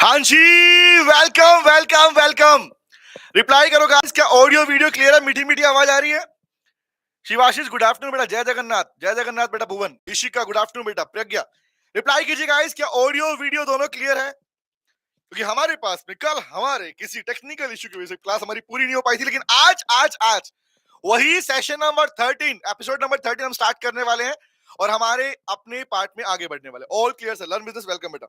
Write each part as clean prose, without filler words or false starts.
हाँ जी, welcome welcome welcome. Reply करो guys, क्या ऑडियो वीडियो क्लियर है? मीठी मीठी आवाज आ रही है? शिवाशीष गुड आफ्टरनून बेटा, जय जगन्नाथ बेटा। भुवन ईशिका गुड आफ्टरनून बेटा। प्रज्ञा रिप्लाई कीजिए गाइस, क्या ऑडियो वीडियो दोनों क्लियर है? क्योंकि हमारे पास में कल हमारे किसी टेक्निकल इशू की वजह से क्लास हमारी पूरी नहीं हो पाई थी, लेकिन आज आज आज वही सेशन नंबर 13, एपिसोड नंबर 13 हम स्टार्ट करने वाले हैं और हमारे अपने पार्ट में आगे बढ़ने वाले। All clear sir, learn business, welcome बेटा।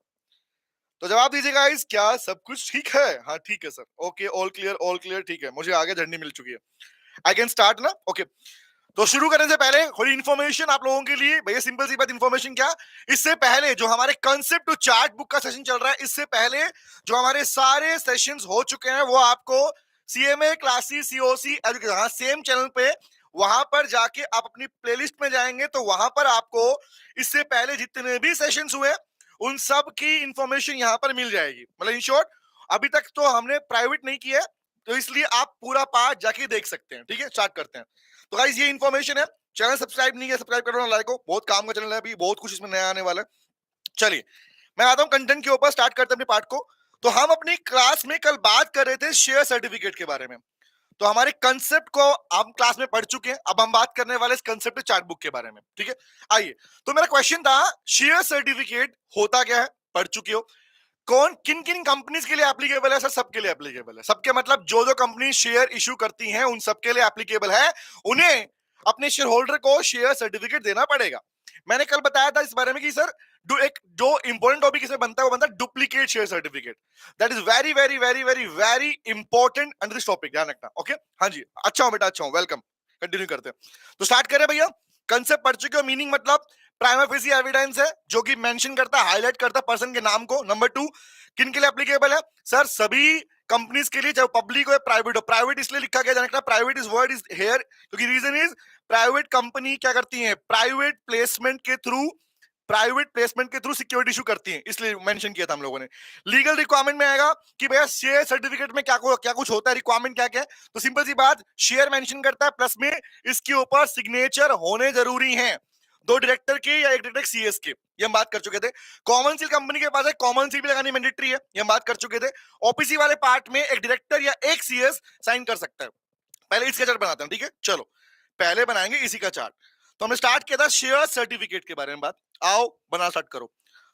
तो जवाब दीजिए गाइस, क्या सब कुछ ठीक है? हाँ ठीक है सर। ओके, ऑल क्लियर, ठीक है, मुझे आगे झंडी मिल चुकी है। आई कैन स्टार्ट ना? ओके। तो शुरू करने से पहले थोड़ी इन्फॉर्मेशन आप लोगों के लिए भैया, सिंपल सी बात। इन्फॉर्मेशन क्या? इससे पहले जो हमारे कंसेप्ट टू चार्ट बुक का सेशन चल रहा है, इससे पहले जो हमारे सारे सेशंस हो चुके हैं वो आपको CMA classes COC education same channel पे, वहां पर जाके आप अपनी प्लेलिस्ट में जाएंगे तो वहां पर आपको इससे पहले जितने भी सेशंस हुए उन सब की इंफॉर्मेशन यहाँ पर मिल जाएगी। मतलब इन शॉर्ट, अभी तक तो हमने प्राइवेट नहीं किया, तो इसलिए आप पूरा पार्ट जाके देख सकते हैं। ठीक है, स्टार्ट करते हैं। तो गाइस ये इन्फॉर्मेशन है। चैनल सब्सक्राइब नहीं है, सब्सक्राइब करो, लाइक हो, बहुत काम का चैनल है, अभी बहुत कुछ इसमें नया आने वाला है। चलिए मैं आता हूं कंटेंट के ऊपर, स्टार्ट करते हैं अपने पार्ट को। तो हम अपनी क्लास में कल बात कर रहे थे शेयर सर्टिफिकेट के बारे में। तो हमारे कंसेप्ट को हम क्लास में पढ़ चुके हैं, अब हम बात करने वाले इस कंसेप्ट चार्ट बुक के बारे में। ठीक है, आइए। तो मेरा क्वेश्चन था, शेयर सर्टिफिकेट होता क्या है? पढ़ चुके हो। कौन किन किन कंपनीज के लिए एप्लीकेबल है? सर सबके लिए एप्लीकेबल है। सबके मतलब जो जो कंपनी शेयर इशू करती हैं उन सबके लिए एप्लीकेबल है। उन्हें अपने शेयर होल्डर को शेयर सर्टिफिकेट देना पड़ेगा। मैंने कल बताया था इस बारे में कि सर एक जो इंपॉर्टेंट टॉपिक इसमें बनता है वो बनता है duplicate share certificate. That is very very very very very important under this topic, ध्यान रखना। ओके, हाँ जी, अच्छा हो बेटा, अच्छा हो, वेलकम। कंटिन्यू करते हैं। तो स्टार्ट करें भैया। कंसेप्ट पढ़ चुके हो। मीनिंग मतलब प्राइमा फेसी एविडेंस है जो कि मेंशन करता है, हाईलाइट करता है पर्सन के नाम को। नंबर 2, किन के लिए एप्लीकेबल है? सर सभी कंपनीज के लिए, चाहे पब्लिक हो या प्राइवेट हो। प्राइवेट इसलिए लिखा गया, जानना private is word is here क्योंकि रीजन इज प्राइवेट कंपनी क्या करती है? प्राइवेट प्लेसमेंट के थ्रू सिक्योरिटी इशू करती है, इसलिए मेंशन किया था हम लोगों ने। लीगल रिक्वायरमेंट में आएगा कि भैया शेयर सर्टिफिकेट में क्या कुछ होता है, रिक्वायरमेंट क्या क्या है। तो सिंपल सी बात, शेयर मेंशन करता है, प्लस में इसके ऊपर सिग्नेचर होने जरूरी हैं, 2 डायरेक्टर के या 1 डायरेक्टर सीएस के। ये हम बात कर चुके थे। कॉमन सील कंपनी के पास है, कॉमन सील भी लगानी मैंडेटरी है, ये हम बात कर चुके थे। ओपीसी वाले पार्ट में एक डायरेक्टर या एक सीएस साइन कर सकता है। पहले इसका चार्ट बनाते हैं, ठीक है? चलो पहले बनाएंगे इसी का चार्ट। तो हमने स्टार्ट किया था शेयर सर्टिफिकेट के बारे में बात। आओ बना स्टार्ट करो।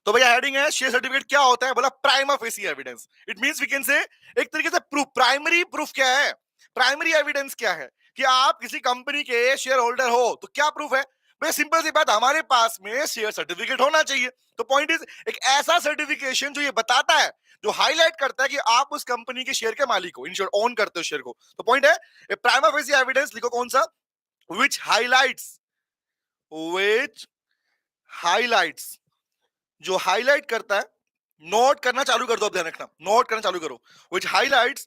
तो भैया हेडिंग है शेयर सर्टिफिकेट क्या होता है? बोला prima facie evidence. It means we can say एक तरीके से प्रूफ। प्राइमरी प्रूफ क्या है? प्राइमरी एविडेंस क्या है कि आप किसी कंपनी के शेयर होल्डर हो, तो क्या प्रूफ है? भाई सिंपल सी बात, हमारे पास में शेयर सर्टिफिकेट होना चाहिए। तो पॉइंट इज एक ऐसा सर्टिफिकेशन जो ये बताता है, जो हाईलाइट करता है कि आप उस कंपनी के शेयर के मालिक हो, इन शॉर्ट ओन करते हो शेयर को। तो पॉइंट है प्राइमा फेसी एविडेंस। लिखो कौन सा? which highlights which highlights, जो हाईलाइट करता है। नोट करना चालू कर दो, अब ध्यान रखना, नोट करना चालू करो। which highlights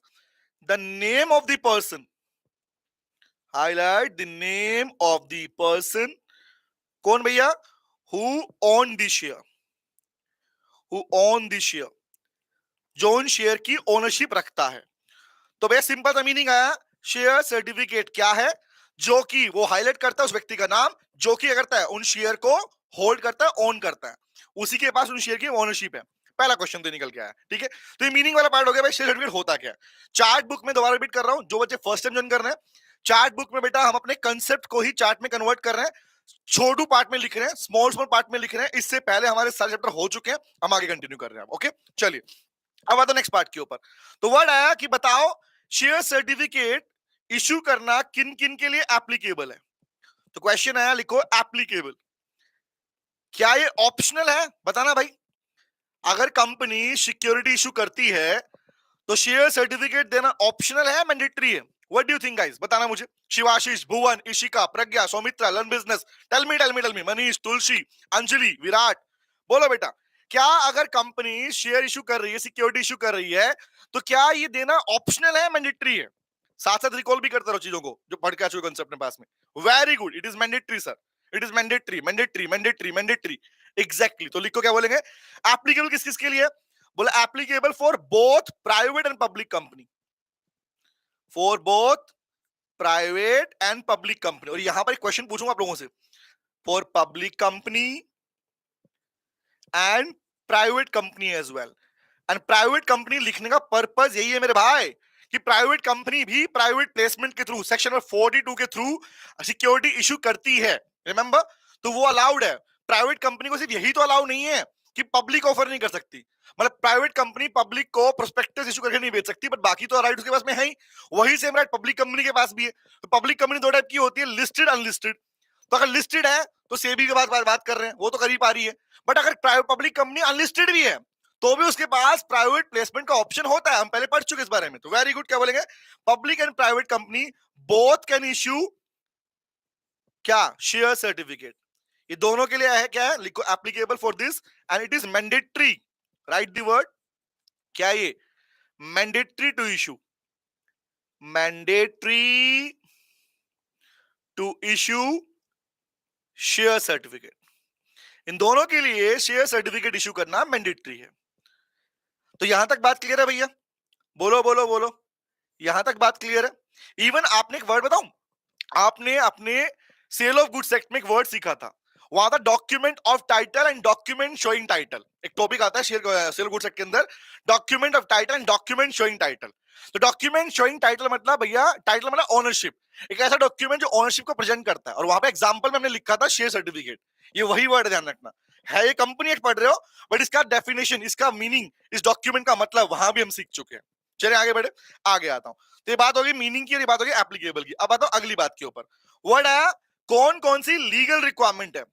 the name of the person, highlight the name of the person। कौन भैया? who own the share, who own the share, जो उन शेयर की ओनरशिप रखता है। तो भैया सिंपल सा मीनिंग आया, शेयर सर्टिफिकेट क्या है? जो कि वो हाईलाइट करता है उस व्यक्ति का नाम जो कि करता है उन शेयर को होल्ड करता है, ओन करता है, उसी के पास उन शेयर की ओनरशिप है। पहला क्वेश्चन तो निकल के आया, ठीक है? तो ये मीनिंग वाला पार्ट हो गया भाई, शेयर सर्टिफिकेट होता क्या है। चार्ट बुक में दोबारा रिपीट कर रहा हूं, जो बच्चे फर्स्ट टाइम ज्वाइन कर रहे हैं, चार्ट बुक में बेटा हम अपने कंसेप्ट को ही चार्ट में कन्वर्ट कर रहे हैं, छोटू पार्ट में लिख रहे हैं, स्मॉल स्मॉल पार्ट में लिख रहे हैं। इससे पहले हमारे सारे चैप्टर हो चुके हैं, हम आगे कंटिन्यू कर रहे हैं। ओके चलिए, अब आता नेक्स्ट पार्ट के ऊपर। तो वर्ड आया कि बताओ शेयर सर्टिफिकेट इशू करना किन किन के लिए एप्लीकेबल है। तो क्वेश्चन आया, लिखो एप्लीकेबल। क्या ये ऑप्शनल है? बताना भाई। अगर कंपनी सिक्योरिटी इशू करती है तो शेयर सर्टिफिकेट देना ऑप्शनल है, मैंडेटरी है? What do you think guys, बताना मुझे। Shivashish, Bhuvan, Ishika, Pragya, Saumitra, learn business, tell me, Manish, Tulsi, Anjali, Virat, बोलो बेटा। क्या अगर कंपनी शेयर इशू कर रही है, सिक्योरिटी इशू कर रही है, तो क्या ये देना ऑप्शनल है, मैंडेटरी है? साथ साथ रिकॉल भी करते रहो चीजों को जो पढ़ के आ चुके कंसेप्ट में पास में। Very good, it is mandatory sir, it is mandatory mandatory mandatory mandatory. Exactly. तो लिखो क्या बोलेंगे, एप्लीकेबल किस किस के लिए? बोला applicable for both private and public company, for both private and public company. और यहां पर एक क्वेश्चन पूछूंगा आप लोगों से, for public company and private company as well. And private company लिखने का पर्पज यही है मेरे भाई कि प्राइवेट कंपनी भी प्राइवेट प्लेसमेंट के थ्रू सेक्शन नंबर 42 के थ्रू सिक्योरिटी इशू करती है, रिमेंबर। तो वो अलाउड है। प्राइवेट कंपनी को सिर्फ यही तो अलाउ नहीं है कि पब्लिक ऑफर नहीं कर सकती, मतलब प्राइवेट कंपनी पब्लिक को प्रोस्पेक्टस इशू करके नहीं बेच सकती, बट बाकी तो राइट उसके पास में है ही। वही सेम राइट पब्लिक कंपनी के पास भी है। तो पब्लिक कंपनी दो टाइप की होती है, लिस्टेड अनलिस्टेड। तो अगर लिस्टेड है तो सेबी के बात कर रहे हैं, वो तो कर ही पा रही है। बट अगर प्राइवेट पब्लिक कंपनी अनलिस्टेड भी है तो भी उसके पास प्राइवेट प्लेसमेंट का ऑप्शन होता है। हम पहले पढ़ चुके इस बारे में, तो वेरी गुड। क्या बोलेंगे? Public and private company both can issue क्या? Share certificate. ये दोनों के लिए है, क्या है? लिखो applicable for this and it is mandatory. Write the word. क्या है ये? Mandatory to issue, mandatory to issue share certificate. इन दोनों के लिए शेयर सर्टिफिकेट इश्यू करना मैंडेटरी है। तो यहां तक बात क्लियर है भैया? बोलो बोलो बोलो, यहां तक बात क्लियर है? इवन आपने एक वर्ड बताऊं, आपने अपने सेल ऑफ गुड्स एक्ट में एक वर्ड सीखा था, वहां था document of title and document showing title. एक टॉपिक आता है सेल ऑफ गुड्स एक्ट के अंदर, document of title and document showing title. तो डॉक्यूमेंट शोइंग टाइटल मतलब भैया, टाइटल मतलब ओनरशिप, एक ऐसा डॉक्यूमेंट जो ओनरशिप को प्रेजेंट करता है। और वहां पे एग्जांपल में हमने लिखा था शेयर सर्टिफिकेट। ये वही वर्ड ध्यान रखना है, ये कंपनी एक्ट पढ़ रहे हो, बट इसका डेफिनेशन, इसका मीनिंग, इस डॉक्यूमेंट का मतलब वहां भी हम सीख चुके हैं। चलिए आगे बढ़े, आगे आता हूं। तो ये बात होगी मीनिंग की और ये बात होगी एप्लीकेबल की। अब आता हूं अगली बात के ऊपर। वर्ड आया कौन कौन सी लीगल रिक्वायरमेंट है।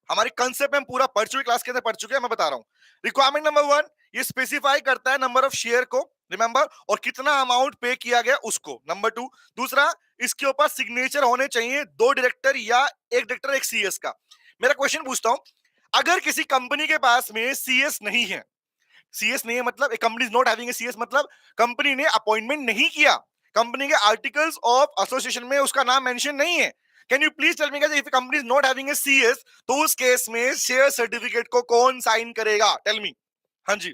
हमारे कंसेप्ट में हम पूरा पढ़ चुके, क्लास के अंदर पढ़ चुके हैं, मैं बता रहा हूं। रिक्वायरमेंट नंबर 1, ये स्पेसिफाई करता है नंबर ऑफ शेयर को, रिमेंबर, और कितना अमाउंट पे किया गया उसको। नंबर 2, दूसरा, इसके ऊपर सिग्नेचर होने चाहिए 2 डायरेक्टर या एक डायरेक्टर एक सीएस का। मेरा क्वेश्चन पूछता हूं, अगर किसी कंपनी के पास में सीएस नहीं है, सीएस नहीं है मतलब company is not having a CS, मतलब कंपनी ने अपॉइंटमेंट नहीं किया, कंपनी के आर्टिकल्स ऑफ एसोसिएशन में उसका नाम मेंशन नहीं है। Can you please tell me guys, if company is not having a CS, तो उस केस में शेयर सर्टिफिकेट को कौन साइन करेगा? Tell me. हाँ जी,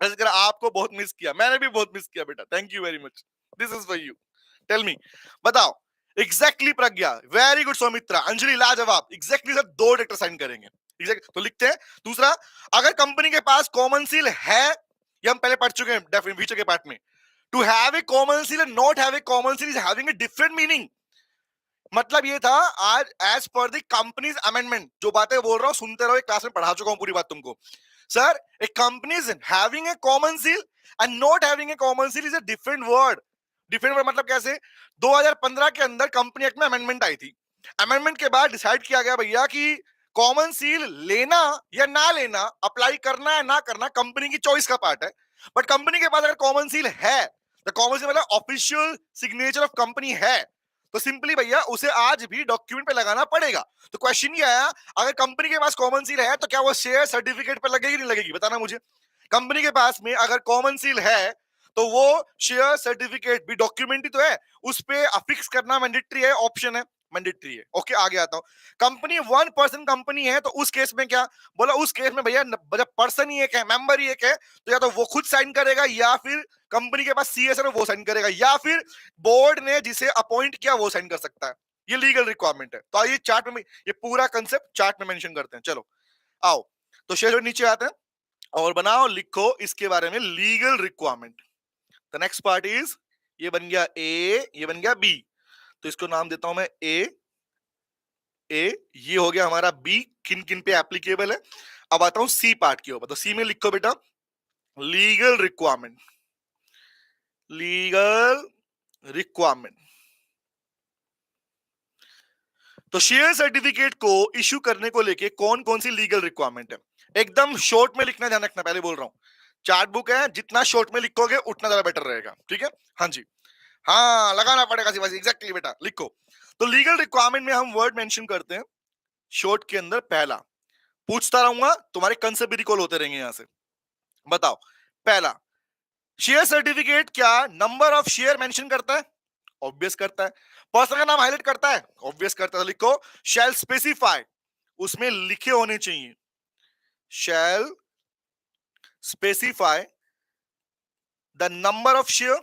अगर आपको बहुत मिस किया, मैंने भी बहुत मिस किया बेटा, thank you very much, this is for you. Tell me, बताओ। Exactly Pragya, very good. Saumitra, Anjali, लाजवाब, एग्जैक्टली सर, 2 डायरेक्टर साइन करेंगे। तो लिखते हैं। दूसरा, अगर कंपनी के पास कॉमन सील है, ये हम पहले पढ़ चुके हैं डेफिनेशन के पार्ट में, to have a common seal and not have a common seal is having a different meaning. मतलब ये था, आज as per the companies amendment, जो बातें बोल रहा हूं सुनते रहो, क्लास में पढ़ा चुका हूं पूरी बात तुमको। Sir, A company is having A common seal and not having A common seal is a different word. Different word मतलब कैसे? 2015 के अंदर कंपनी एक्ट में अमेंडमेंट आई थी। अमेंडमेंट के बाद डिसाइड किया गया भैया कि कॉमन सील लेना या ना लेना, अप्लाई करना या ना करना, कंपनी की चॉइस का पार्ट है। बट कंपनी के पास अगर कॉमन सील है, तो कॉमन सील मतलब ऑफिशियल सिग्नेचर ऑफ कंपनी है, तो सिंपली भैया उसे आज भी डॉक्यूमेंट पे लगाना पड़ेगा। तो क्वेश्चन ये आया, अगर कंपनी के पास कॉमन सील है तो क्या वो शेयर सर्टिफिकेट पे लगेगी नहीं लगेगी? बताना मुझे। कंपनी के पास में अगर कॉमन सील है तो वो शेयर सर्टिफिकेट भी डॉक्यूमेंट ही तो है, उस पे अफिक्स करना मैंडेटरी है, ऑप्शन है, मैंडेटरी है। ओके, आगे आता हूं। कंपनी 1 पर्सन कंपनी है, तो उस केस में क्या बोला? उस केस में भैया जब पर्सन ही एक है, मेंबर ही एक है, तो या तो वो खुद साइन करेगा, या फिर कंपनी के पास सीएस है वो साइन करेगा, या फिर बोर्ड ने जिसे अपॉइंट किया वो साइन कर सकता है। ये लीगल रिक्वायरमेंट है। तो आइए चार्ट में, ये पूरा कंसेप्ट चार्ट में मेंशन करते हैं। चलो आओ, तो शेयर नीचे आते हैं और बनाओ, लिखो इसके बारे में legal requirement. The next part is, ये बन गया ए, ये बन गया बी, तो इसको नाम देता हूं मैं ए। ये हो गया हमारा बी, किन किन पे एप्लीकेबल है। अब आता हूं सी पार्ट के ऊपर। तो सी में लिखो बेटा लीगल रिक्वायरमेंट, लीगल रिक्वायरमेंट। तो शेयर सर्टिफिकेट को इश्यू करने को लेके कौन कौन सी लीगल रिक्वायरमेंट है, एकदम शॉर्ट में लिखना, ध्यान रखना, पहले बोल रहा हूं। चार्ट बुक है, जितना शॉर्ट में लिखोगे उतना ज्यादा बेटर रहेगा, ठीक है? हाँ जी, हाँ, लगाना पड़ेगा सिर्फ, एग्जैक्टली बेटा, लिखो। तो लीगल रिक्वायरमेंट में हम वर्ड मेंशन करते हैं शॉर्ट के अंदर। पहला, पूछता रहूंगा, तुम्हारे कंसेप्ट भी रिकॉल होते रहेंगे यहां से। बताओ, पहला, शेयर सर्टिफिकेट क्या नंबर ऑफ शेयर मेंशन करता है? ऑब्वियस करता है। पर्सन का नाम हाईलाइट करता है? ऑब्वियस करता है। तो लिखो शैल स्पेसिफाई, उसमें लिखे होने चाहिए, shall specify the number of share,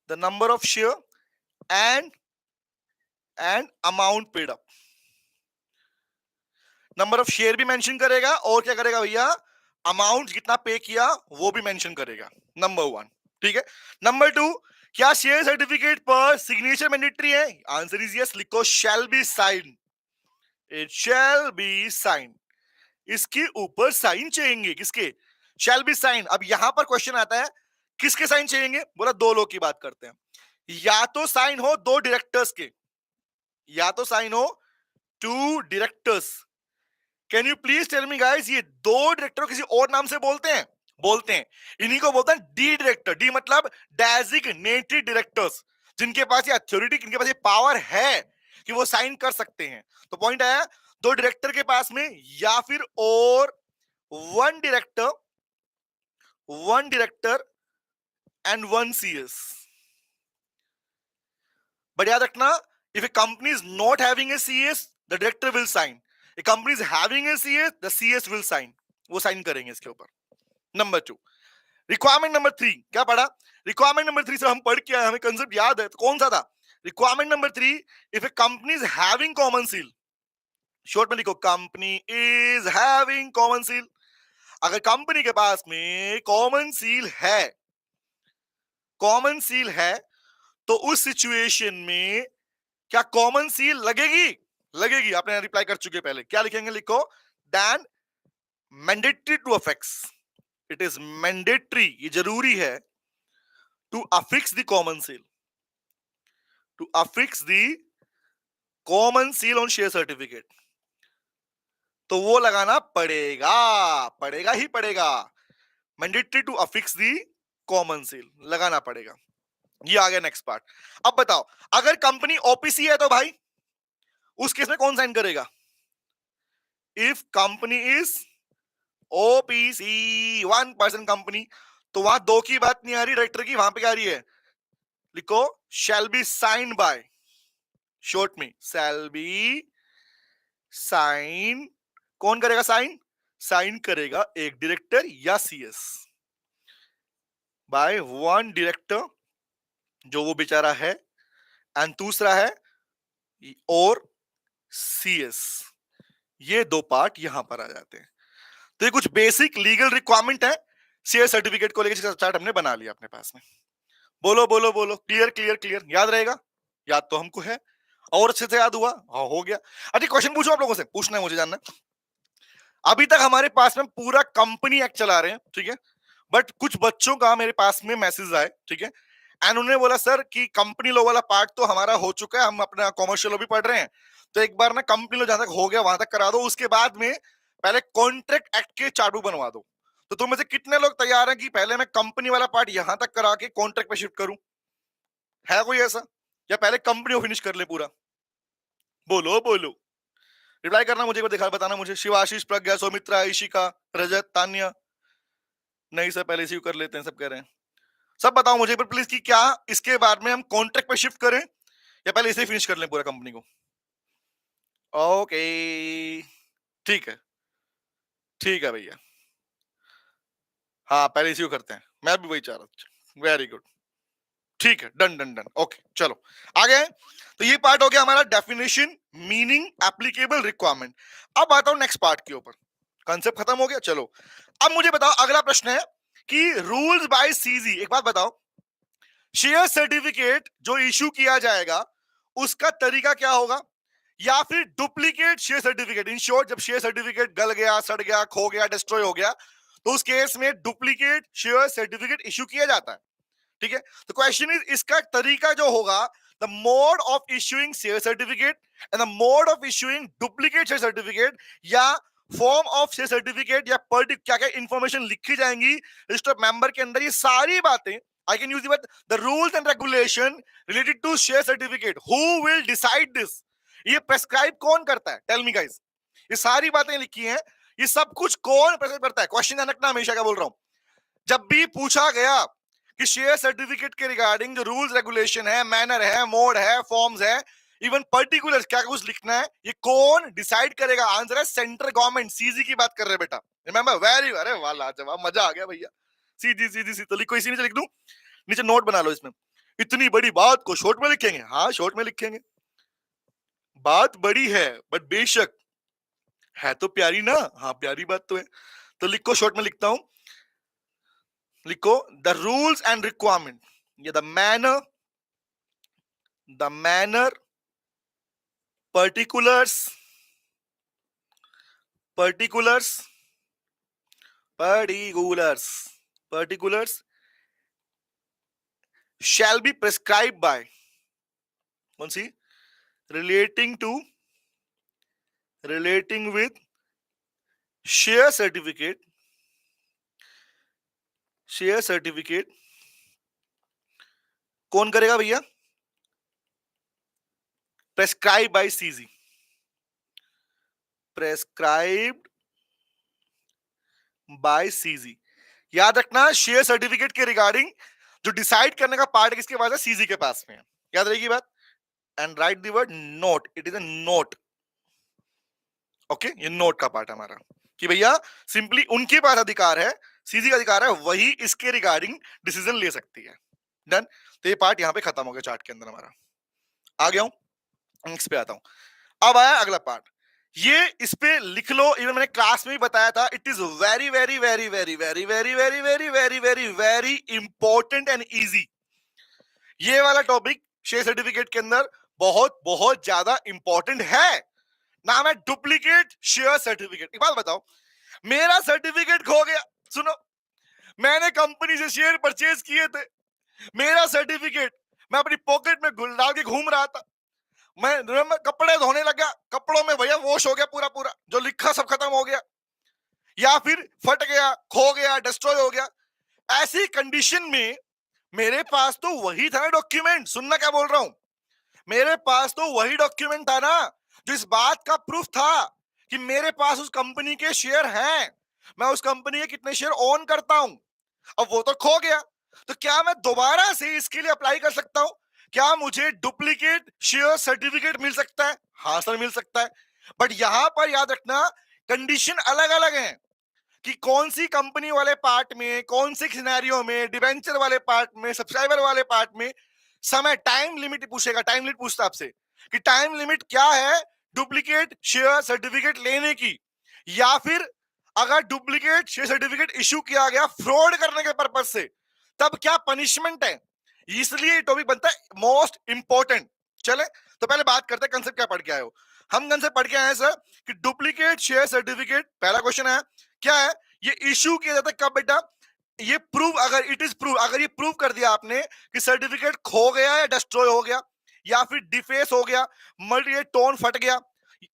the number of share and amount paid up. Number of share भी मेंशन करेगा और क्या करेगा भैया, अमाउंट कितना पे किया वो भी मेंशन करेगा। नंबर 1, ठीक है। नंबर 2, क्या शेयर सर्टिफिकेट पर सिग्नेचर मैंडेटरी है? आंसर इज यस, लिखो shall be sign, it shall be sign. इसके ऊपर साइन चाहिए, किसके? Shall be sign. अब यहां पर क्वेश्चन आता है किसके साइन चाहिए? बोला दो लोग की बात करते हैं, या तो साइन हो दो डायरेक्टर्स के, या तो साइन हो two directors. Can you please tell me guys, ये दो डायरेक्टर किसी और नाम से बोलते हैं? बोलते हैं, इन्हीं को बोलते हैं डी डायरेक्टर। डी मतलब डेजिग्नेटेड डायरेक्टर्स, जिनके पास ये अथॉरिटी, जिनके पास ये पावर है कि वो साइन कर सकते हैं। तो पॉइंट आया, दो डायरेक्टर के पास में, या फिर और one director and one CS. But याद रखना, if a company is not having a CS, the director will sign. A company is having a CS, the CS will sign. वो साइन करेंगे इसके ऊपर। नंबर 2, रिक्वायरमेंट नंबर 3 क्या पढ़ा? Requirement number 3 से हम पढ़ के आए, हमें कंसेप्ट याद है, तो कौन सा था? Requirement number 3, if a company is having common seal, short में लिखो company is having common seal. अगर कंपनी के पास में कॉमन सील है, कॉमन सील है, तो उस सिचुएशन में क्या कॉमन सील लगेगी? लगेगी। आपने रिप्लाई कर चुके पहले, क्या लिखेंगे? लिखो then mandatory to affix, it is mandatory, ये जरूरी है, to affix the common seal, to affix the common seal on share certificate. तो वो लगाना पड़ेगा, पड़ेगा ही पड़ेगा। Mandatory to affix the common seal लगाना पड़ेगा। ये आ गया नेक्स्ट पार्ट। अब बताओ, अगर कंपनी ओपीसी है तो भाई उस केस में कौन साइन करेगा? If company is OPC, 1% company, तो वहां दो की बात नहीं आ रही डायरेक्टर की, वहां पे क्या आ रही है? लिखो shall be sign by, short में शैल बी साइन। कौन करेगा साइन? साइन करेगा एक डायरेक्टर या सीएस, बाय वन डायरेक्टर जो वो बेचारा है, एंड दूसरा है और सीएस। ये दो पार्ट यहां पर आ जाते हैं। तो ये कुछ बेसिक लीगल रिक्वायरमेंट है शेयर सर्टिफिकेट को लेकर, चार्ट हमने बना लिया अपने पास में। बोलो बोलो बोलो, क्लियर क्लियर क्लियर, याद रहेगा? याद तो हमको है, और अच्छे से याद हुआ? हाँ हो गया। अच्छा क्वेश्चन पूछो आप लोगों से, पूछना है मुझे जानना। अभी तक हमारे पास में पूरा कंपनी एक्ट चला रहे हैं, ठीक है, बट कुछ बच्चों का मेरे पास में मैसेज आए, ठीक है, एंड उन्होंने बोला सर कि कंपनी लॉ वाला पार्ट तो हमारा हो चुका है, हम अपना कॉमर्शियल लॉ भी पढ़ रहे हैं, तो एक बार ना कंपनी लॉ जहां तक हो गया वहां तक करा दो, उसके बाद में पहले कॉन्ट्रैक्ट एक्ट के चार्ट बुक बनवा दो। तो तुम में से कितने लोग तैयार हैं कि पहले मैं कंपनी वाला पार्ट यहां तक करा के कॉन्ट्रैक्ट पे शिफ्ट करूं? है कोई ऐसा, या पहले कंपनी को फिनिश कर ले पूरा? बोलो बोलो, रिप्लाई करना मुझे, दिखा बताना मुझे। शिवाशीष, प्रज्ञा, सौमित्रा, ईशिका, रजत, तान्या। नहीं सर पहले इसी को कर लेते हैं, सब कह रहे हैं। सब बताओ मुझे प्लीज कि क्या इसके बाद में हम कॉन्ट्रैक्ट पे शिफ्ट करें या पहले इसे फिनिश कर लें पूरा कंपनी को? ओके ठीक है, ठीक है भैया, हाँ पहले इसी को करते हैं, मैं भी वही चाह रहा था। वेरी गुड, ठीक है, डन डन डन, ओके चलो आगे। तो ये पार्ट हो गया हमारा डेफिनेशन, मीनिंग, एप्लीकेबल, रिक्वायरमेंट। अब आता हूं नेक्स्ट पार्ट के ऊपर। कंसेप्ट खत्म हो गया, चलो अब मुझे बताओ, अगला प्रश्न है कि रूल्स बाय सीजी। एक बात बताओ, शेयर सर्टिफिकेट जो इशू किया जाएगा उसका तरीका क्या होगा, या फिर duplicate share certificate? In short, जब शेयर सर्टिफिकेट गल गया, सड़ गया, खो गया, डिस्ट्रॉय हो गया, तो उस केस में डुप्लीकेट शेयर सर्टिफिकेट इशू किया जाता है, ठीक है। तो क्वेश्चन इज, इसका तरीका जो होगा, the mode of issuing share certificate and the mode of issuing duplicate share certificate, या फॉर्म ऑफ शेयर सर्टिफिकेट, या क्या क्या इंफॉर्मेशन लिखी जाएंगी रजिस्टर मेंबर के अंदर, ये सारी बातें I can use the rules and regulation related to share certificate. Who will decide this? ये प्रेस्क्राइब कौन करता है? टेल मी गाइस, ये सारी बातें लिखी हैं, ये सब कुछ कौन प्रेस्क्राइब करता है? क्वेश्चन ध्यान रखना, हमेशा क्या बोल रहा हूं, जब भी पूछा गया कि शेयर सर्टिफिकेट के रिगार्डिंग जो रूल्स रेगुलेशन है, मैनर है, मोड है, फॉर्म्स है, इवन पर्टिकुलर क्या कुछ लिखना है, ये कौन डिसाइड करेगा? आंसर है सेंट्रल गवर्नमेंट, सीजी की बात कर रहे बेटा, रिमेंबर? वेरी, अरे वाह लाजवाब, मजा आ गया भैया। सीधी सीधी सी, तो लिखो, इसी नीचे लिख दूं, नीचे नोट बना लो इसमें। इतनी बड़ी बात को शॉर्ट में लिखेंगे? हाँ शॉर्ट में लिखेंगे, बात बड़ी है, बट बेशक है तो प्यारी ना, हाँ प्यारी बात तो है। तो लिखो, शॉर्ट में लिखता हूं, लिखो द रूल्स एंड रिक्वायरमेंट, ये the manner particulars particulars particulars particulars shall be prescribed by, कौन सी, relating with share certificate कौन करेगा भैया, prescribed by CZ, prescribed by CZ। याद रखना शेयर सर्टिफिकेट के रिगार्डिंग जो डिसाइड करने का पार्ट है किसके पास है, सीजी के पास में है, याद रहेगी बात। And right the word note, it is a note, okay, ये नोट का पार्ट हमारा कि भैया सिंपली उनके पास अधिकार है, सीजी का अधिकार है, वही इसके रिगार्डिंग डिसीजन ले सकती है। डन। तो ये पार्ट यहां पे खत्म हो गया चार्ट के अंदर हमारा। आ गया हूं, नेक्स्ट पे आता हूं। अब आया अगला पार्ट, ये इस पे लिख लो, इवन मैंने क्लास में भी बताया था, it is very very very very very very very very very very very important and easy. ये वाला टॉपिक शेयर सर्टिफिकेट के अंदर बहुत बहुत ज्यादा इंपॉर्टेंट है। नाम है डुप्लीकेट शेयर सर्टिफिकेट। एक बात बताओ, मेरा सर्टिफिकेट खो गया, सुनो, मैंने कंपनी से शेयर परचेज किए थे, मेरा सर्टिफिकेट मैं अपनी पॉकेट में डाल के घूम रहा था, मैं कपड़े धोने लगा, कपड़ों में भैया वॉश हो गया पूरा पूरा, जो लिखा सब खत्म हो गया, या फिर फट गया, खो गया, डिस्ट्रॉय हो गया। ऐसी कंडीशन में मेरे पास तो वही था ना डॉक्यूमेंट, सुनना क्या बोल रहा हूं, मेरे पास तो वही डॉक्यूमेंट था ना जो इस बात का प्रूफ था कि मेरे पास उस कंपनी के शेयर हैं, मैं उस कंपनी के कितने शेयर ओन करता हूं। अब वो तो खो गया, तो क्या मैं दोबारा से इसके लिए अप्लाई कर सकता हूं? क्या मुझे डुप्लीकेट शेयर सर्टिफिकेट मिल सकता है? हाँ सर, मिल सकता है, बट यहां पर याद रखना कंडीशन अलग अलग है कि कौन सी कंपनी वाले पार्ट में, कौन से सिनेरियो में, डिबेंचर वाले पार्ट में, सब्सक्राइबर वाले पार्ट में समय, टाइम लिमिट पूछेगा, टाइम लिमिट पूछता आपसे कि टाइम लिमिट क्या है डुप्लीकेट शेयर सर्टिफिकेट लेने की, या फिर अगर डुप्लीकेट शेयर सर्टिफिकेट इश्यू किया गया फ्रॉड करने के पर्पज से, तब क्या पनिशमेंट है। इसलिए टॉपिक बनता है मोस्ट इंपॉर्टेंट। चले तो पहले बात करते हैं कंसेप्ट क्या पढ़ के आए हो। हम कंसेप्ट पढ़ के आए हैं सर कि डुप्लीकेट शेयर सर्टिफिकेट, पहला क्वेश्चन है क्या है, ये इश्यू किया जाता है कब बेटा, ये प्रूव, अगर इट इज प्रूव, अगर ये प्रूव कर दिया आपने कि सर्टिफिकेट खो गया या डिस्ट्रॉय हो गया या फिर डिफेस हो गया, मल्टी टोन फट गया,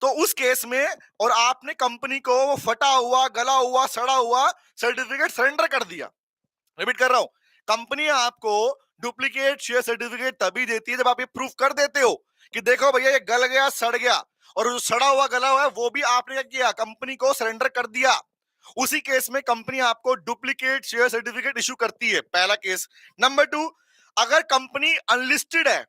तो उस केस में और आपने कंपनी को वो फटा हुआ, गला हुआ, सड़ा हुआ सर्टिफिकेट सरेंडर कर दिया। रिपीट कर रहा हूं, कंपनी आपको डुप्लीकेट शेयर सर्टिफिकेट तभी देती है जब आप ये प्रूफ कर देते हो कि देखो भैया ये गल गया, सड़ गया, और जो सड़ा हुआ गला हुआ है वो भी आपने क्या किया, कंपनी को सरेंडर कर दिया। उसी केस में कंपनी आपको डुप्लीकेट शेयर सर्टिफिकेट इशू करती है, पहला केस। नंबर 2, अगर कंपनी अनलिस्टेड है,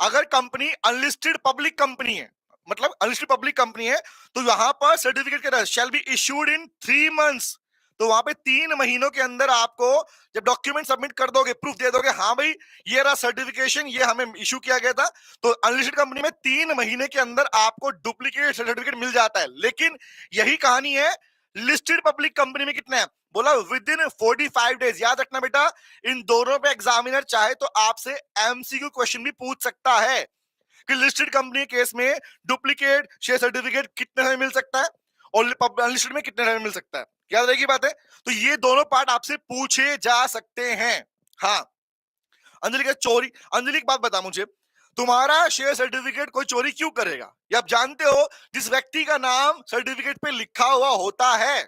अगर कंपनी अनलिस्टेड पब्लिक कंपनी है, मतलब अनलिस्टेड पब्लिक कंपनी है, तो यहां पर सर्टिफिकेट के shall be issued in 3 months, तो वहां पे 3 महीनों के अंदर आपको जब डॉक्यूमेंट सबमिट कर दोगे, प्रूफ दे दोगे, हाँ भाई ये रहा सर्टिफिकेशन, ये हमें इशू किया गया था, तो अनलिस्टेड कंपनी में 3 महीने के अंदर आपको डुप्लीकेट सर्टिफिकेट मिल जाता है। लेकिन यही कहानी है लिस्टेड पब्लिक कंपनी में, कितने बोला, विद इन 45 डेज। याद रखना बेटा, इन दोनों पे एग्जामिनर चाहे तो आपसे एमसीक्यू क्वेश्चन भी पूछ सकता है कि लिस्टेड कंपनी केस में डुप्लीकेट शेयर सर्टिफिकेट कितने समय मिल सकता है और अनलिस्टेड में कितने समय मिल सकता है, याद रहेगी बात है। तो ये दोनों पार्ट आपसे पूछे जा सकते हैं। हाँ, अंजलि का चोरी, अंजलि की बात बता मुझे, तुम्हारा शेयर सर्टिफिकेट कोई चोरी क्यों करेगा? ये आप जानते हो, जिस व्यक्ति का नाम सर्टिफिकेट पे लिखा हुआ होता है,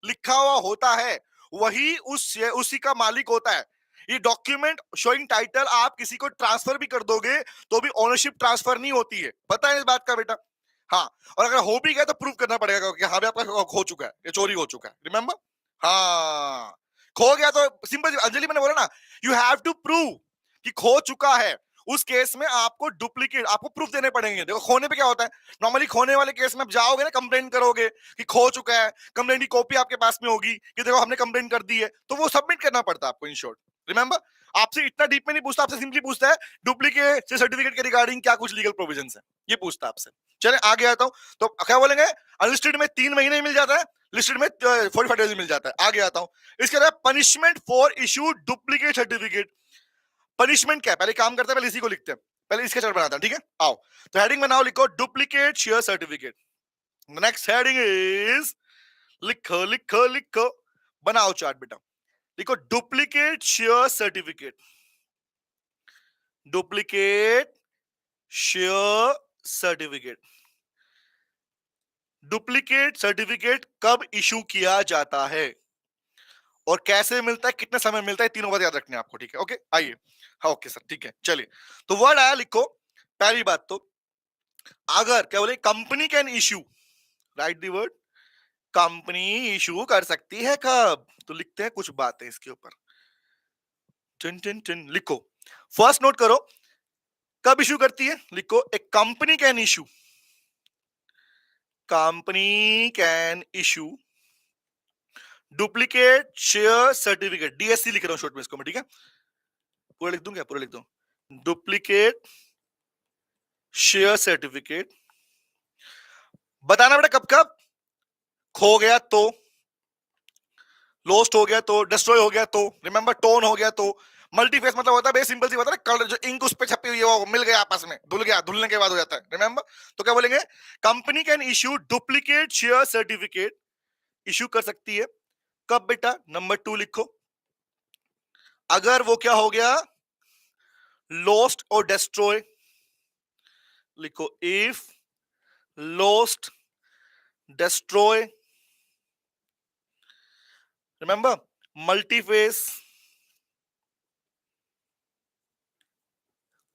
लिखा हुआ होता है, वही उसी का मालिक होता है। ये डॉक्यूमेंट शोइंग टाइटल आप किसी को ट्रांसफर भी कर दोगे तो भी ओनरशिप ट्रांसफर नहीं होती है, पता है इस बात का बेटा। हाँ, और अगर हो भी गया तो प्रूव करना पड़ेगा कि हाँ भी आपका खो चुका है, ये चोरी हो चुका है, रिमेंबर। हाँ, खो गया तो सिंपल, अंजलि मैंने बोला ना, यू हैव टू प्रूव कि खो चुका है। उस केस में आपको डुप्लीकेट, आपको प्रूफ देने पड़ेंगे। देखो खोने पे क्या होता है, नॉर्मली खोने वाले केस में आप जाओगे ना, कंप्लेंट करोगे कि खो चुका है, कंप्लेंट की कॉपी आपके पास में होगी कि देखो हमने कंप्लेंट कर दी है, तो वो सबमिट करना पड़ता है आपको इन शॉर्ट। रिमेंबर, आपसे इतना डीप में नहीं पूछता, आपसे सिंपली पूछता है डुप्लीकेट से सर्टिफिकेट के रिगार्डिंग क्या कुछ लीगल प्रोविजंस है, ये पूछता है आपसे। चले आगे आता हूं, तो क्या बोलेंगे, अनलिस्टेड में 3 महीने मिल जाता है, लिस्टेड में 45 डेज मिल जाता है। आगे आता हूं, इसके बाद punishment for issue duplicate certificate. Punishment क्या है, पहले काम करते हैं, पहले इसी को लिखते हैं, पहले इसके चार्ट बनाता है, ठीक है। आओ, तो हेडिंग बनाओ, लिखो duplicate share certificate. Next heading is, लिखो लिखो लिखो, बनाओ चार्ट बेटा, लिखो duplicate share certificate. Duplicate share certificate. Duplicate certificate कब इशू किया जाता है और कैसे मिलता है, कितने समय मिलता है, तीनों बात याद रखने आपको, ठीक है। ओके, आइए। हाँ ओके सर, ठीक है, चलिए। तो वर्ड आया, लिखो। पहली बात तो, अगर क्या बोले, company can issue, right the word, company issue कर सकती है कब, तो लिखते हैं कुछ बातें इसके ऊपर। टिन टिन टिन, लिखो। फर्स्ट नोट करो, कब इशू करती है, लिखो a company can issue, company can issue duplicate share certificate, DSC लिख रहा हूं शॉर्ट में इसको मैं, ठीक है। पूरा लिख दूं क्या, पूरा लिख दूं, डुप्लीकेट शेयर सर्टिफिकेट। बताना बेटा कब कब, खो गया तो, लॉस्ट हो गया तो, डिस्ट्रॉय हो गया तो, रिमेंबर टोन हो गया तो, मल्टीफेस मतलब होता है बे सिंपल सी बात है, कलर जो इंक उस पे छपी हुई है वो मिल गया आपस में, धुल गया, धुलने के बाद हो जाता है, रिमेंबर। तो क्या बोलेंगे, company can issue duplicate share certificate, issue कर सकती है कब बेटा, नंबर 2 लिखो, अगर वो क्या हो गया, लॉस्ट और डिस्ट्रॉय, लिखो इफ लॉस्ट डिस्ट्रॉय, रिमेंबर मल्टीफेस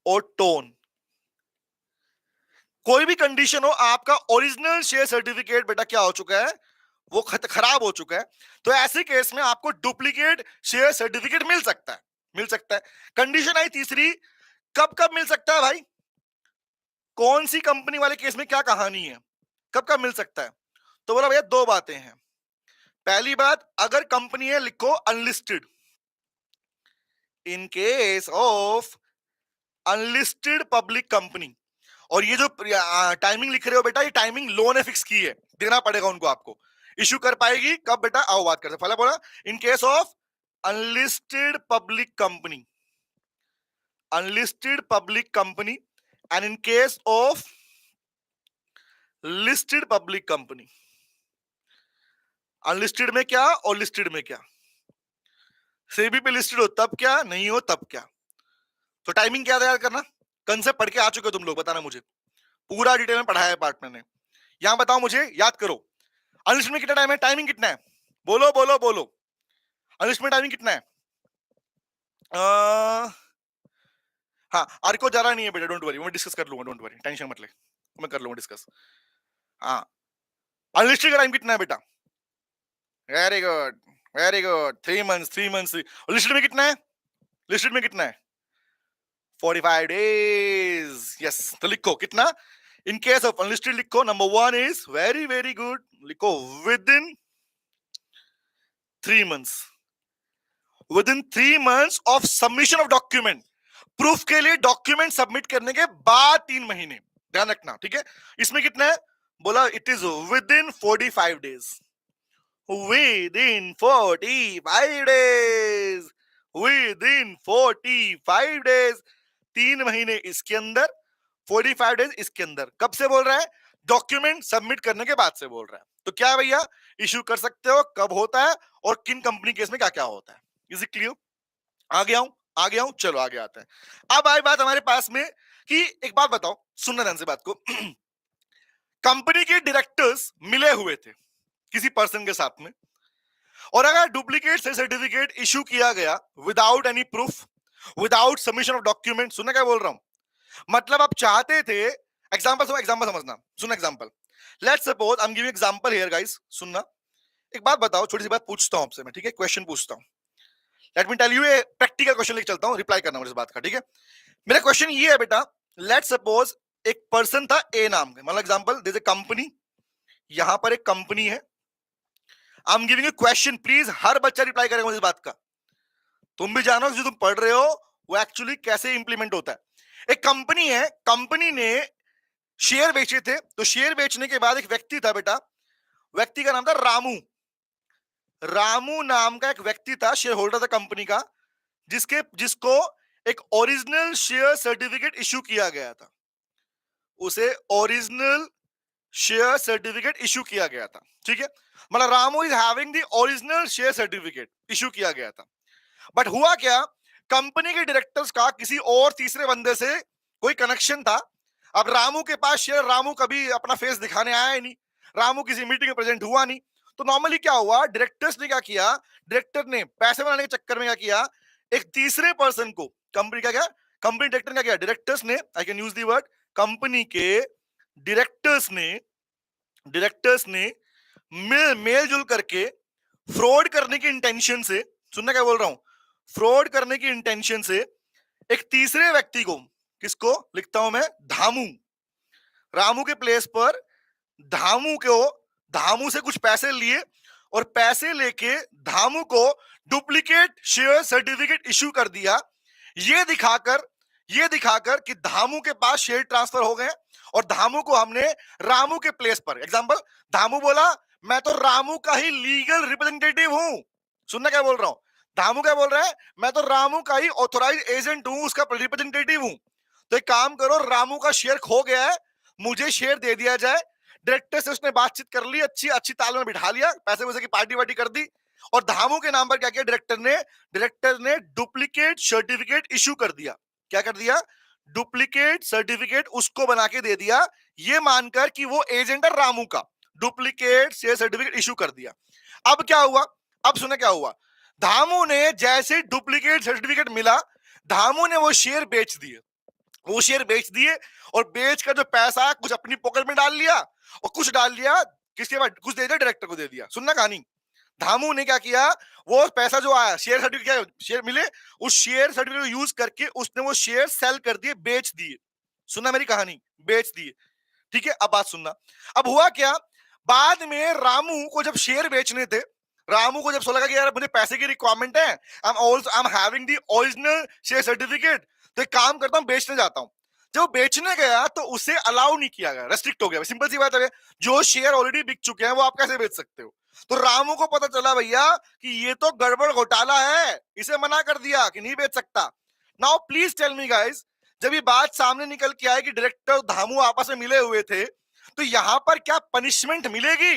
और टोन, कोई भी कंडीशन हो, आपका ओरिजिनल शेयर सर्टिफिकेट बेटा क्या हो चुका है, वो खराब हो चुका है, तो ऐसे केस में आपको डुप्लीकेट शेयर सर्टिफिकेट मिल सकता है, मिल सकता है। कंडीशन आई तीसरी, कब कब मिल सकता है भाई, कौन सी कंपनी वाले केस में क्या कहानी है, कब कब मिल सकता है, तो बोला भैया दो बातें हैं। पहली बात, अगर कंपनी है, लिखो unlisted, in case of unlisted public company, और ये जो टाइमिंग लिख रहे हो बेटा, ये टाइमिंग लो ने फिक्स की है, देना पड़ेगा उनको, आपको इशू कर पाएगी कब बेटा, आओ बात करते हैं। पहले बोला in case of unlisted public company, unlisted public company, and in case of listed public company, unlisted में क्या और लिस्टेड में क्या, सेबी पे लिस्टेड हो तब क्या, नहीं हो तब क्या। तो टाइमिंग क्या याद करना, कंसेप्ट पढ़ के आ चुके हो तुम लोग, बताना मुझे, पूरा डिटेल में पढ़ाया है पार्ट मैंने, यहां बताओ मुझे, याद करो। अनलिस्टेड में कितना टाइम है, टाइमिंग कितना है, बोलो बोलो बोलो, अनलिस्टेड में टाइमिंग कितना है, हाँ आर्को जा रहा नहीं है बेटा, डोंट वरी, मैं डिस्कस कर लूंगा, डोंट वरी, टेंशन मत ले, मैं कर लूंगा डिस्कस। हाँ, अनलिस्टेड का टाइम कितना है बेटा, very good very good, 3 months, 3 months. Listed में कितना है, लिस्टेड में कितना है, 45 डेज, यस। तो लिखो कितना, इन केस ऑफ अनलिस्टेड लिखो, number 1 is very very good, लिखो within 3 months, within 3 months of submission of document, proof के लिए डॉक्यूमेंट सबमिट करने के बाद 3 महीने, ध्यान रखना, ठीक है। इसमें कितना है, बोला it is with in 45 days, with in 45 days, with in 45 days, 3 महीने इसके अंदर, 45 डेज इसके अंदर, कब से बोल रहा है, डॉक्यूमेंट सबमिट करने के बाद से बोल रहा है। तो क्या है भैया, इशू कर सकते हो, कब होता है और किन कंपनी केस में क्या क्या होता है, इज इट क्लियर। आ गया हूं, चलो आगे आते हैं। अब आई बात हमारे पास में कि एक बात बताओ, सुनना ध्यान से बात को। कंपनी के डायरेक्टर्स मिले हुए थे किसी पर्सन के साथ में, और अगर डुप्लीकेट सर्टिफिकेट इशू किया गया without any proof, without submission of document, सुनना क्या बोल रहा हूं, मतलब आप चाहते थे, एग्जांपल एग्जांपल समझना, सुन example, let's suppose I am giving example here guys, सुनना। एक बात बताओ, छोटी सी बात पूछता हूं आपसे मैं, ठीक है, क्वेश्चन पूछता हूं, let me tell you, a practical question लेके चलता हूं, रिप्लाई करना मुझे इस बात का, ठीक है। मेरा क्वेश्चन ये है बेटा, लेट्स सपोज एक पर्सन था ए नाम का, मतलब example there is a company, यहां पर एक कंपनी है, I am giving a question, please हर बच्चा रिप्लाई करेगा मुझे इस बात का, तुम भी जानो जो तुम पढ़ रहे हो वो एक्चुअली कैसे इंप्लीमेंट होता है। एक कंपनी है, कंपनी ने शेयर बेचे थे, तो शेयर बेचने के बाद एक व्यक्ति था बेटा, व्यक्ति का नाम था रामू। रामू नाम का एक व्यक्ति था, शेयर होल्डर था कंपनी का, जिसको एक ओरिजिनल शेयर सर्टिफिकेट इशू किया गया था। उसे ओरिजिनल शेयर सर्टिफिकेट इशू किया गया था, ठीक है। मतलब Ramu is having the original share certificate issue किया गया था। बट हुआ क्या, कंपनी के डायरेक्टर्स का किसी और तीसरे बंदे से कोई कनेक्शन था। अब रामू के पास शेयर, रामू कभी अपना फेस दिखाने आया ही नहीं, रामू किसी मीटिंग में प्रेजेंट हुआ नहीं। तो नॉर्मली क्या हुआ, डायरेक्टर्स ने क्या किया, डायरेक्टर ने पैसे बनाने के चक्कर में क्या किया, एक तीसरे पर्सन को, कंपनी का क्या, कंपनी डायरेक्टर ने क्या किया, डायरेक्टर्स ने, आई can use the word, company के डायरेक्टर्स ने मेल जुल करके फ्रॉड करने की इंटेंशन से, सुनना क्या बोल रहा हूं, फ्रॉड करने की इंटेंशन से एक तीसरे व्यक्ति को, किसको लिखता हूं मैं, धामू, रामू के प्लेस पर धामू से कुछ पैसे लिए और पैसे लेके धामू को डुप्लीकेट शेयर सर्टिफिकेट इशू कर दिया, ये दिखाकर कि धामू के पास शेयर ट्रांसफर हो गए और धामू को हमने रामू के प्लेस पर, एग्जांपल, धामू बोला मैं तो रामू का ही लीगल रिप्रेजेंटेटिव हूं। सुनना क्या बोल रहा हूं, धामू क्या बोल रहा है, मैं तो रामू का ही ऑथोराइज एजेंट हूं, उसका रिप्रेजेंटेटिव हूं। तो एक काम करो, रामू का शेयर खो गया है, मुझे शेयर दे दिया जाए। डायरेक्टर से उसने बातचीत कर ली, अच्छी अच्छी ताल में बिठा लिया, पैसे वैसे की पार्टी वार्टी कर दी और धामू के नाम पर क्या किया, डायरेक्टर ने डुप्लीकेट सर्टिफिकेट इशू कर दिया। क्या कर दिया, डुप्लीकेट सर्टिफिकेट उसको बना के दे दिया, ये मानकर कि वो एजेंट है रामू का, डुप्लीकेट शेयर सर्टिफिकेट इशू कर दिया। अब क्या हुआ, अब सुने क्या हुआ, धामू ने जैसे डुप्लीकेट सर्टिफिकेट मिला, धामू ने वो शेयर बेच दिए और बेच कर जो पैसा है कुछ अपनी पॉकेट में डाल लिया और कुछ डाल दिया किसके बाद, कुछ दे दिया डायरेक्टर को दे दिया। सुनना कहानी, धामू ने क्या किया, वो पैसा जो आया शेयर सर्टिफिकेट, शेयर मिले, उस शेयर सर्टिफिकेट यूज करके उसने वो शेयर सेल कर दिए, बेच दिए। सुनना मेरी कहानी, बेच दिए, ठीक है। अब बात सुनना, अब हुआ क्या, बाद में रामू को जब शेयर बेचने थे, रामू को जब सो लगा कि यार मुझे पैसे की रिक्वायरमेंट है, I am having the original share certificate, तो एक काम करता हूं, बेचने जाता हूं। जब बेचने गया तो उसे अलाउ नहीं किया गया, रेस्ट्रिक्ट हो गया। सिंपल सी बात है, जो शेयर ऑलरेडी बिक चुके हैं वो आप कैसे बेच सकते हो। तो रामू को पता चला भैया कि ये तो गड़बड़ घोटाला है, इसे मना कर दिया कि नहीं बेच सकता। Now please tell me guys, जब ये बात सामने निकल के आए कि डायरेक्टर धामू आपस में मिले हुए थे, तो यहां पर क्या पनिशमेंट मिलेगी,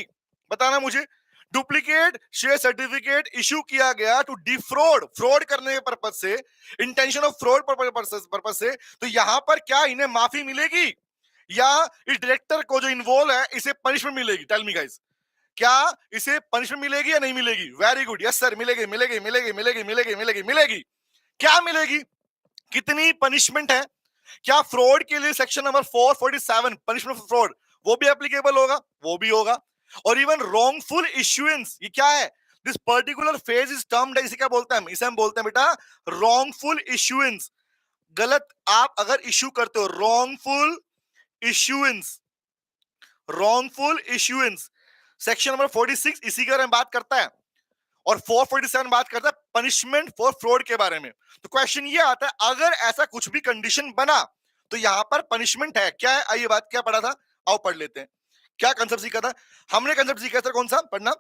बताना मुझे। डुप्लीकेट शेयर सर्टिफिकेट इशू किया गया टू डिफ्रॉड, फ्रॉड करने के पर्पज से, इंटेंशन ऑफ फ्रॉड पर्पज से, तो यहां पर क्या इन्हें माफी मिलेगी या इस डायरेक्टर को जो इन्वॉल्व है इसे पनिशमेंट मिलेगी, टेल मी गाइस, क्या इसे पनिशमेंट मिलेगी या नहीं मिलेगी। वेरी गुड, यस सर, मिलेगी मिलेगी मिलेगी मिलेगी मिलेगी मिलेगी मिलेगी। क्या मिलेगी, कितनी पनिशमेंट है, क्या फ्रॉड के लिए section number 447 punishment for fraud वो भी एप्लीकेबल होगा, वो भी होगा। और इवन रॉन्गफुल इश्यूएंस, ये क्या है, this particular phase is termed, इसे क्या बोलते हैं, इसे हम बोलते हैं बेटा रॉन्गफुल इश्यूएंस। गलत आप अगर इश्यू करते हो, रॉन्गफुल इश्यूएंस सेक्शन नंबर 46 इसी के बारे में बात करता है और 447 बात करता है पनिशमेंट फॉर फ्रॉड के बारे में। तो क्वेश्चन ये आता है, अगर ऐसा कुछ भी कंडीशन बना तो यहां पर पनिशमेंट है, क्या है, आइए बात, क्या पढ़ा था, आओ पढ़ लेते हैं। क्या कंसेप्ट सीखा था हमने, कंसेप्ट सीखा था कौन सा पढ़ना,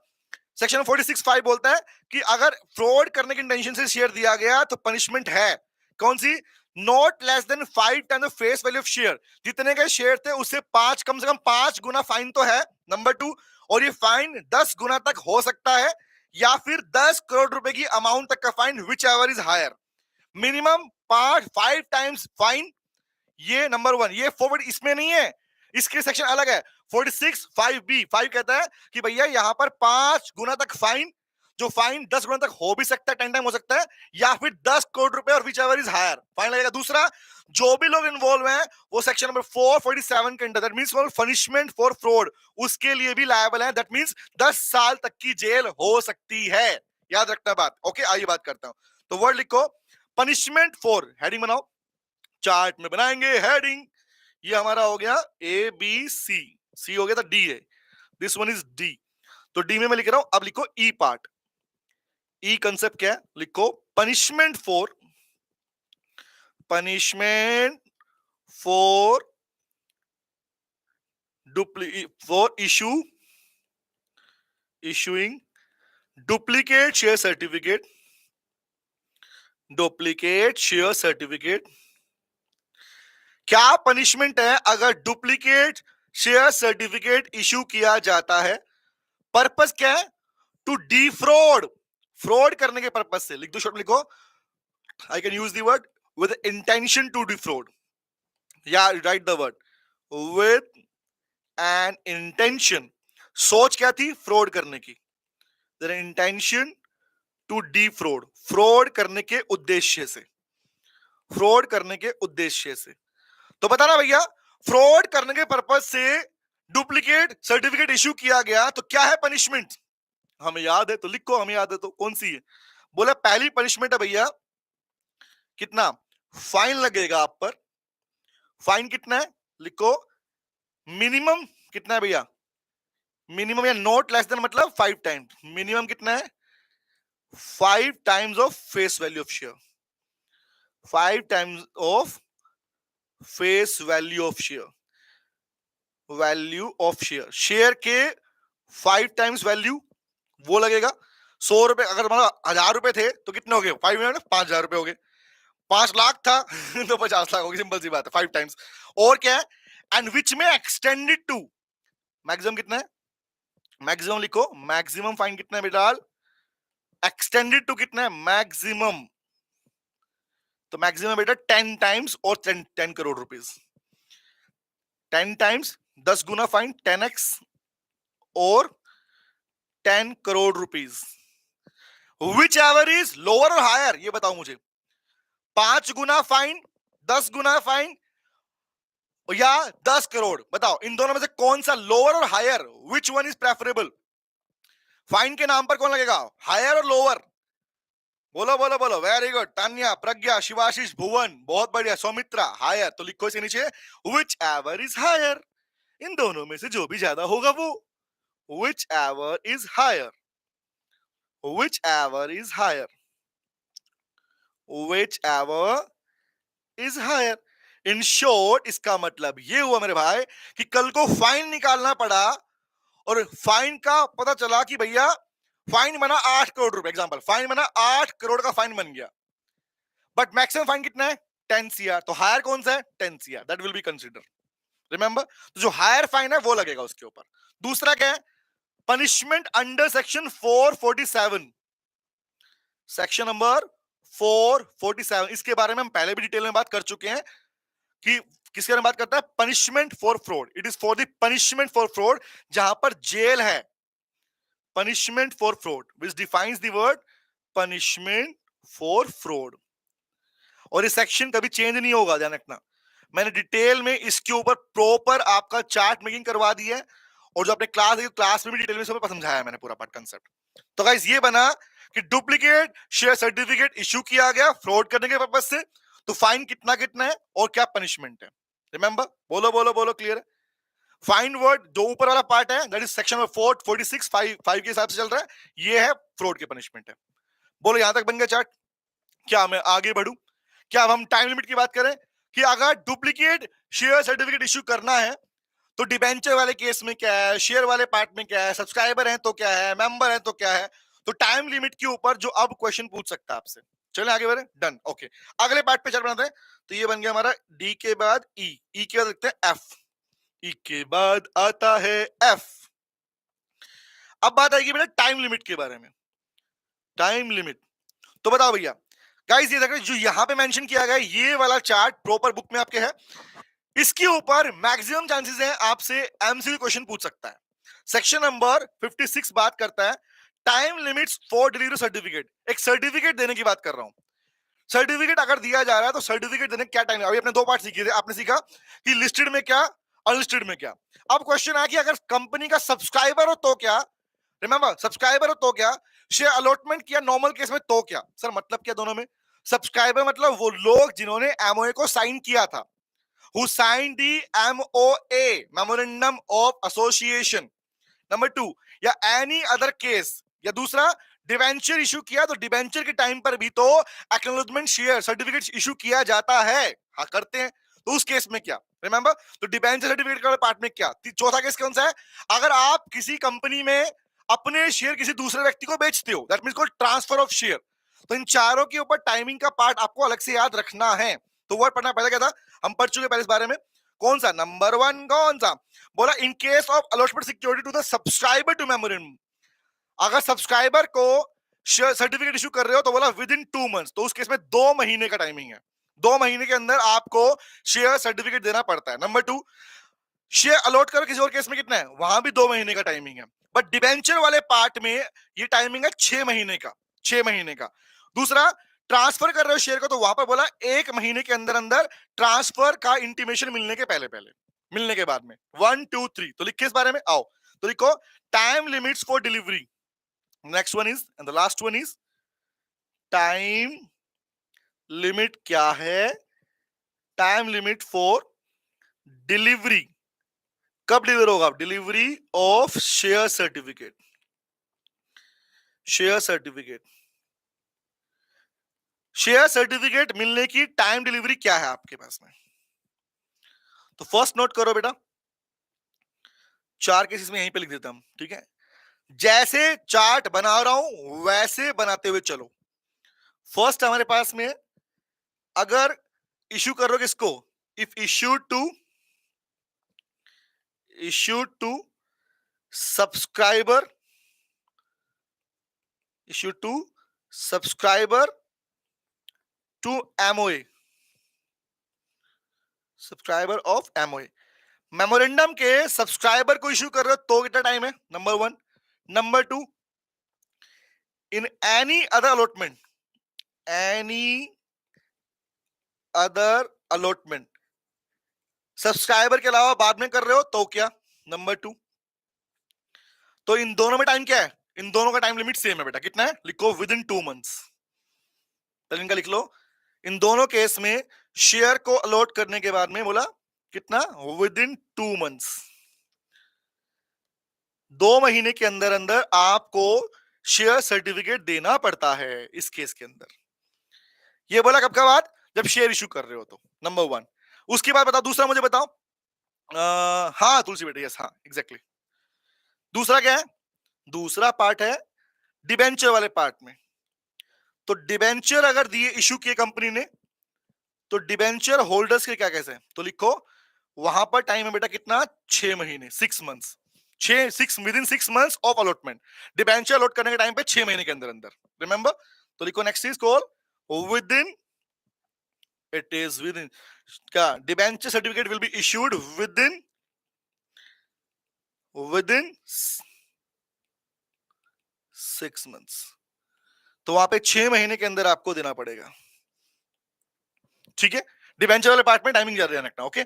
सेक्शन 46(5) बोलता है कि अगर फ्रॉड करने की इंटेंशन से शेयर दिया गया तो पनिशमेंट है, कौन सी, not less than 5 times the face value of share, जितने के शेयर थे उससे 5, कम से कम 5 गुना फाइन तो है, नंबर 2, और ये फाइन 10 गुना तक हो सकता है या फिर 10 करोड़ रुपए की अमाउंट तक का fine, whichever is higher, minimum 5 times fine, ये नंबर 1। ये फॉरवर्ड इसमें नहीं है, इसके सेक्शन अलग है, 46(5)(b). 5 कहता है कि भैया यहां पर 5 गुना तक फाइन, जो फाइन 10 गुना तक हो भी सकता है, 10 टाइम हो सकता है, या फिर 10 करोड़ रुपए और whichever is higher fine लगेगा। दूसरा, जो भी लोग इन्वॉल्व हैं वो सेक्शन नंबर 447 के under, that means for punishment for fraud, उसके लिए भी लायबल है, दैट मींस 10 साल तक की जेल हो सकती है, याद रखना बात। ओके, आइए बात करता हूं, तो वर्ड लिखो, पनिशमेंट फॉर, हेडिंग बनाओ, चार्ट में बनाएंगे हेडिंग, ये हमारा हो गया ए बी सी, सी हो गया था डी है, दिस वन इज डी, तो डी में मैं लिख रहा हूं। अब लिखो ई पार्ट, ई कंसेप्ट क्या है, लिखो punishment for issuing duplicate share certificate क्या पनिशमेंट है अगर डुप्लीकेट शेयर सर्टिफिकेट इशू किया जाता है? पर्पस क्या है? टू डिफ्रॉड, फ्रॉड करने के पर्पस से। लिख दो, शॉर्ट में लिखो, I can use the word with intention to defraud, या write the word with an intention. सोच क्या थी? फ्रॉड करने की। इंटेंशन टू डिफ्रॉड, फ्रॉड करने के उद्देश्य से, फ्रॉड करने के उद्देश्य से। तो बता ना भैया, फ्रॉड करने के पर्पस से डुप्लीकेट सर्टिफिकेट इश्यू किया गया तो क्या है पनिशमेंट? हमें याद है तो लिखो, हमें याद है तो कौन सी है? बोला पहली पनिशमेंट है भैया, कितना? फाइन लगेगा आप पर। फाइन कितना है? लिखो, मिनिमम कितना है भैया? मिनिमम या नॉट लेस देन मतलब 5 टाइम्स। मिनिमम कितना है? 5 times of face value of share. 5 times of face value of share, value of share, share के 5 टाइम्स वैल्यू वो लगेगा। 100 रुपए अगर मतलब 1000 रुपए थे तो कितने हो गए? 5 मिनट 5000 रुपए हो गए। 5 लाख था तो 50 लाख हो गए, सिंपल सी बात है, 5 टाइम्स। और क्या है? एंड विच में एक्सटेंडेड टू, मैक्सिमम कितना है? मैक्सिमम लिखो, मैक्सिमम फाइन कितना है बेटा? एक्सटेंडेड टू कितना है? मैक्सिमम, तो मैक्सिमम बेटा 10 टाइम्स और 10 करोड़ रुपीस। 10 टाइम्स 10 गुना फाइन, 10x और 10 crore rupees. Which ever is lower और हायर, ये बताओ मुझे। 5 गुना फाइन, 10 गुना फाइन या 10 करोड़, बताओ इन दोनों में से कौन सा लोअर और higher? Which one is preferable? Fine के नाम पर कौन लगेगा, हायर और लोअर? बोलो बोलो बोलो, वेरी गुड। तान्या, प्रज्ञा, शिवाशीष, भुवन, बहुत बढ़िया। सौमित्रा, हायर। तो लिखो इसके नीचे विच एवर इज हायर, इन दोनों में से जो भी ज्यादा होगा वो। Whichever is higher, whichever is higher, whichever is higher. In short इसका मतलब ये हुआ मेरे भाई कि कल को फाइन निकालना पड़ा और फाइन का पता चला कि भैया फाइन बना 8 करोड़ रुपए, एग्जांपल फाइन बना 8 करोड़ का फाइन बन गया, बट मैक्सिमम फाइन कितना है? 10 सीआर। तो हायर कौन सा है? 10 CR, that will be consider, remember. तो जो हायर फाइन है वो लगेगा उसके ऊपर। दूसरा क्या है? Punishment under section 447, section number 447, इसके बारे में हम पहले भी डिटेल में बात कर चुके हैं कि किसके बारे में बात करता है? Punishment for fraud. It is for the punishment for fraud, जहां पर जेल है। Punishment for fraud which defines the word punishment for fraud. और ये सेक्शन कभी चेंज नहीं होगा, ध्यान रखना। मैंने डिटेल में इसके ऊपर प्रॉपर आपका चार्ट मेकिंग करवा दी है, और जो आपने क्लास में भी डिटेल में समझाया है मैंने पूरा पार्ट कंसेप्ट। तो गाइस ये बना कि डुप्लीकेट शेयर सर्टिफिकेट इश्यू किया गया फ्रॉड करने के पर्पस से, तो फाइन कितना कितना है और क्या पनिशमेंट है? रिमेंबर, बोलो बोलो बोलो, क्लियर है? फाइन वर्ड जो ऊपर वाला पार्ट है दैट इज सेक्शन नंबर 446 5 के हिसाब से चल रहा है, ये है फ्रॉड के पनिशमेंट है। बोलो यहां तक बन गया चार्ट? क्या मैं आगे बढ़ूं? क्या अब हम टाइम लिमिट की बात करें कि अगर डुप्लीकेट शेयर सर्टिफिकेट इश्यू करना है तो डिबेंचर वाले केस में क्या है, शेयर वाले पार्ट में क्या है, सब्सक्राइबर है तो क्या है, मेंबर है तो क्या है? तो टाइम लिमिट के ऊपर जो अब क्वेश्चन पूछ सकता है आपसे। चलें आगे बढ़े, डन, ओके। अगले पार्ट पे चल बनाते हैं। तो ये बन गया हमारा डी के बाद ई, ई के बाद लिखते हैं एफ, ई के बाद आता है एफ। अब बात आएगी बेटा टाइम लिमिट के बारे में। टाइम लिमिट, तो बताओ भैया गाइस, ये देखो जो यहां पे मेंशन किया गया ये वाला चार्ट प्रॉपर बुक में आपके है, इसके ऊपर मैक्सिमम चांसेस हैं आपसे एमसीक्यू क्वेश्चन पूछ सकता है। सेक्शन नंबर 56 बात करता है time limits for delivery certificate. एक सर्टिफिकेट देने की बात कर रहा हूं। सर्टिफिकेट अगर दिया जा रहा है तो सर्टिफिकेट देने क्या टाइम है? अभी अपने 2 पार्ट सीखे थे। आपने सीखा कि लिस्टेड में क्या, अनलिस्टेड में क्या। अब क्वेश्चन है कि अगर कंपनी का सब्सक्राइबर हो तो क्या, रिमेंबर सब्सक्राइबर हो तो क्या, शेयर अलॉटमेंट किया नॉर्मल केस में तो क्या। सर मतलब क्या दोनों में? सब्सक्राइबर मतलब वो लोग जिन्होंने एमओए को साइन किया था, who signed the MOA, Memorandum of Association. Number 2, या any other case, या दूसरा डिबेंचर इशू किया तो डिबेंचर के टाइम पर भी तो एक्नॉलेजमेंट शेयर सर्टिफिकेट इशू किया जाता है, हाँ करते हैं। तो उस केस में क्या, रिमेंबर, तो डिबेंचर सर्टिफिकेट का पार्ट में क्या, चौथा केस कौन सा है, अगर आप किसी कंपनी में अपने शेयर किसी दूसरे व्यक्ति को बेचते हो, that means called transfer of share. तो इन चारों के ऊपर टाइमिंग का पार्ट आपको अलग से याद रखना है। तो वर्ड पढ़ना पहले क्या था, हम पढ़ चुके पहले इस बारे में। कौन सा, नंबर 1 कौन सा, बोला in case of allotment security to the subscriber to memorandum, अगर सब्सक्राइबर को सर्टिफिकेट इशू कर रहे हो तो बोला विद इन 2 मंथ्स, तो उस केस में 2 महीने का टाइमिंग है, 2 महीने के अंदर आपको शेयर सर्टिफिकेट देना पड़ता है। नंबर 2, शेयर अलॉट करो किसी और केस में कितना है, वहां भी 2 महीने का टाइमिंग है, बट डिबेंचर वाले पार्ट में ये टाइमिंग है 6 महीने का, 6 महीने का। दूसरा, ट्रांसफर कर रहे हो शेयर को तो वहां पर बोला 1 महीने के अंदर अंदर ट्रांसफर का इंटीमेशन मिलने के पहले पहले, मिलने के बाद में 1 2 3। तो लिखिए इस बारे में, आओ तो लिखो time limits for delivery. Next one is and the last one is time limit क्या है, टाइम लिमिट फॉर डिलीवरी, कब डिलीवर होगा, delivery of share certificate, share certificate, share certificate मिलने की टाइम डिलीवरी क्या है आपके पास में। तो फर्स्ट नोट करो बेटा, 4 केसेस में यहीं पे लिख देता हूं, ठीक है, जैसे चार्ट बना रहा हूं वैसे बनाते हुए चलो। फर्स्ट हमारे पास में अगर इश्यू कर रहे हो किसको, if issue to subscriber, issue to subscriber to MOA, subscriber of MOA, memorandum के सब्सक्राइबर को इश्यू कर रहे हो तो कितना टाइम है, number 1। Number 2, in any other allotment, any other allotment, subscriber के अलावा बाद में कर रहे हो तो क्या, नंबर 2। तो इन दोनों में टाइम क्या है, इन दोनों का टाइम लिमिट सेम है बेटा, कितना है, लिखो विद इन 2 मंथ्स। तो इनका लिख लो, इन दोनों केस में शेयर को अलॉट करने के बाद में बोला कितना, विद इन 2 मंथ्स, 2 महीने के अंदर अंदर आपको शेयर सर्टिफिकेट देना पड़ता है इस केस के अंदर। ये बोला कब का बात, जब शेयर इशू कर रहे हो तो, नंबर 1। उसके बाद बताओ दूसरा, मुझे बताओ, हाँ तुलसी बेटे, यस हाँ एग्जैक्टली। दूसरा क्या है, दूसरा पार्ट है डिबेंचर वाले पार्ट में। तो डिबेंचर अगर दिए इशू किए कंपनी ने तो डिबेंचर होल्डर्स के क्या कैसे, तो लिखो वहां पर टाइम है बेटा कितना, 6 महीने, 6 months, 6 within 6 months of allotment, debenture allot करने के टाइम पे 6 महीने के अंदर अंदर, रिमेंबर। तो लिखो next is call within, it is within क्या, debenture certificate will be issued within 6 months, तो वहां पे 6 महीने के अंदर आपको देना पड़ेगा, ठीक है। डिबेंचर वाले पार्ट में टाइमिंग ज्यादा ध्यान रखना, ओके।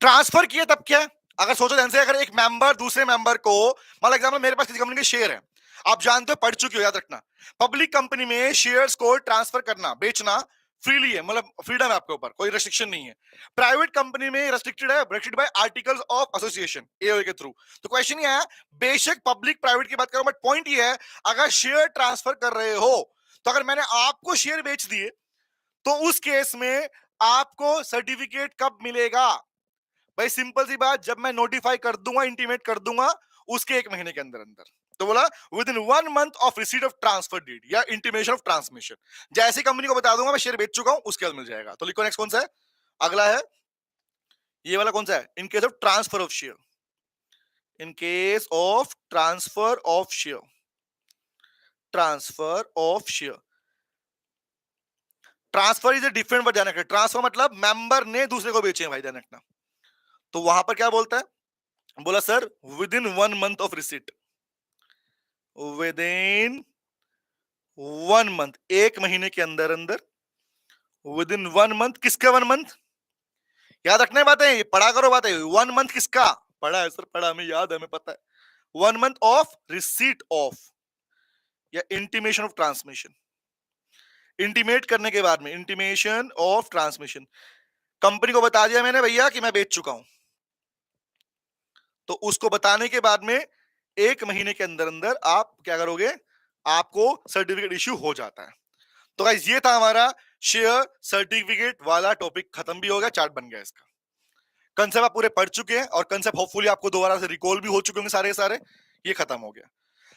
ट्रांसफर किया तब क्या है, अगर सोचो ध्यान से, अगर एक मेंबर दूसरे मेंबर को, मान एग्जांपल मेरे पास किसी कंपनी के शेयर है, आप जानते हो, पढ़ चुके हो, याद रखना, पब्लिक कंपनी में शेयर्स को ट्रांसफर करना बेचना फ्रीली है, मतलब फ्रीडम है आपके ऊपर, कोई रेस्ट्रिक्शन नहीं है। प्राइवेट कंपनी में रेस्ट्रिक्टेड है, restricted by articles of association AOA के थ्रू। तो क्वेश्चन ये है, बेशक पब्लिक प्राइवेट की बात करो, बट पॉइंट ये है, अगर शेयर ट्रांसफर कर रहे हो तो अगर मैंने आपको शेयर बेच दिए तो उस केस में आपको सर्टिफिकेट कब मिलेगा, भाई सिंपल सी बात, जब मैं नोटिफाई कर दूंगा, इंटीमेट कर दूंगा उसके 1 महीने के अंदर अंदर। तो बोला within 1 month of receipt of transfer deed या इंटीमेशन ऑफ ट्रांसमिशन, जैसे कंपनी को बता दूंगा मैं शेयर बेच चुका हूं, उसके बाद मिल जाएगा। तो लिखो नेक्स्ट कौन सा है, अगला है ये वाला, कौन सा है, इन case of transfer of share, in case of transfer of share, transfer of share, transfer is a different word, ध्यान रखना, ट्रांसफर मतलब मेंबर ने दूसरे को बेचे, भाई ध्यान रखना। तो वहां पर क्या बोलता है, बोला sir with in 1 month of receipt, with in 1 month, 1 महीने के अंदर अंदर, विद इन 1 मंथ, किसका 1 मंथ, याद रखना है बातें, पढ़ा करो बातें, 1 मंथ किसका, पढ़ा है सर, पढ़ा, हमें याद है, हमें पता है, 1 मंथ ऑफ रिसीट ऑफ या इंटीमेशन ऑफ ट्रांसमिशन, इंटीमेट करने के बाद में, इंटीमेशन ऑफ ट्रांसमिशन, कंपनी को बता दिया मैंने भैया कि मैं बेच चुका हूं, तो उसको बताने के बाद में 1 महीने के अंदर अंदर आप क्या करोगे, आपको सर्टिफिकेट इश्यू हो जाता है। तो गाइस ये था हमारा शेयर सर्टिफिकेट वाला टॉपिक, खत्म भी हो गया, चार्ट बन गया इसका। कंसेप्ट आप पूरे पढ़ चुके हैं और कंसेप्ट होपफुली आपको दोबारा से रिकॉल भी हो चुके होंगे सारे सारे। ये खत्म हो गया।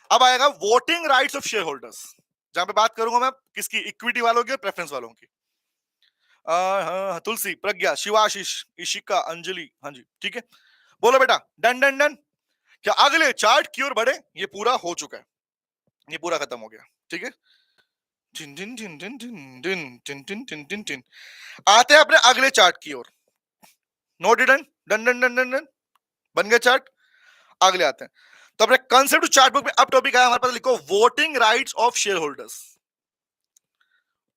अब आएगा voting rights of share holders, जहां पे बात करूंगा मैं किसकी, इक्विटी वालों की और प्रेफरेंस वालों की। हाँ, तुलसी, प्रज्ञा, शिवाशीष, इशिका, अंजलि, हाँ जी ठीक है, बोलो बेटा डन डन डन। क्या अगले चार्ट की ओर बढ़े? ये पूरा हो चुका है, ये पूरा खत्म हो गया, ठीक है। टिन टिन टिन टिन टिन टिन टिन टिन टिन टिन टिन। आते हैं अपने अगले चार्ट की ओर। Note done done done done done done, बन गया चार्ट। अगले आते हैं, तो अपने कंसेप्ट चार्ट बुक में अब टॉपिक आया हमारे पास, लिखो voting rights of share holders.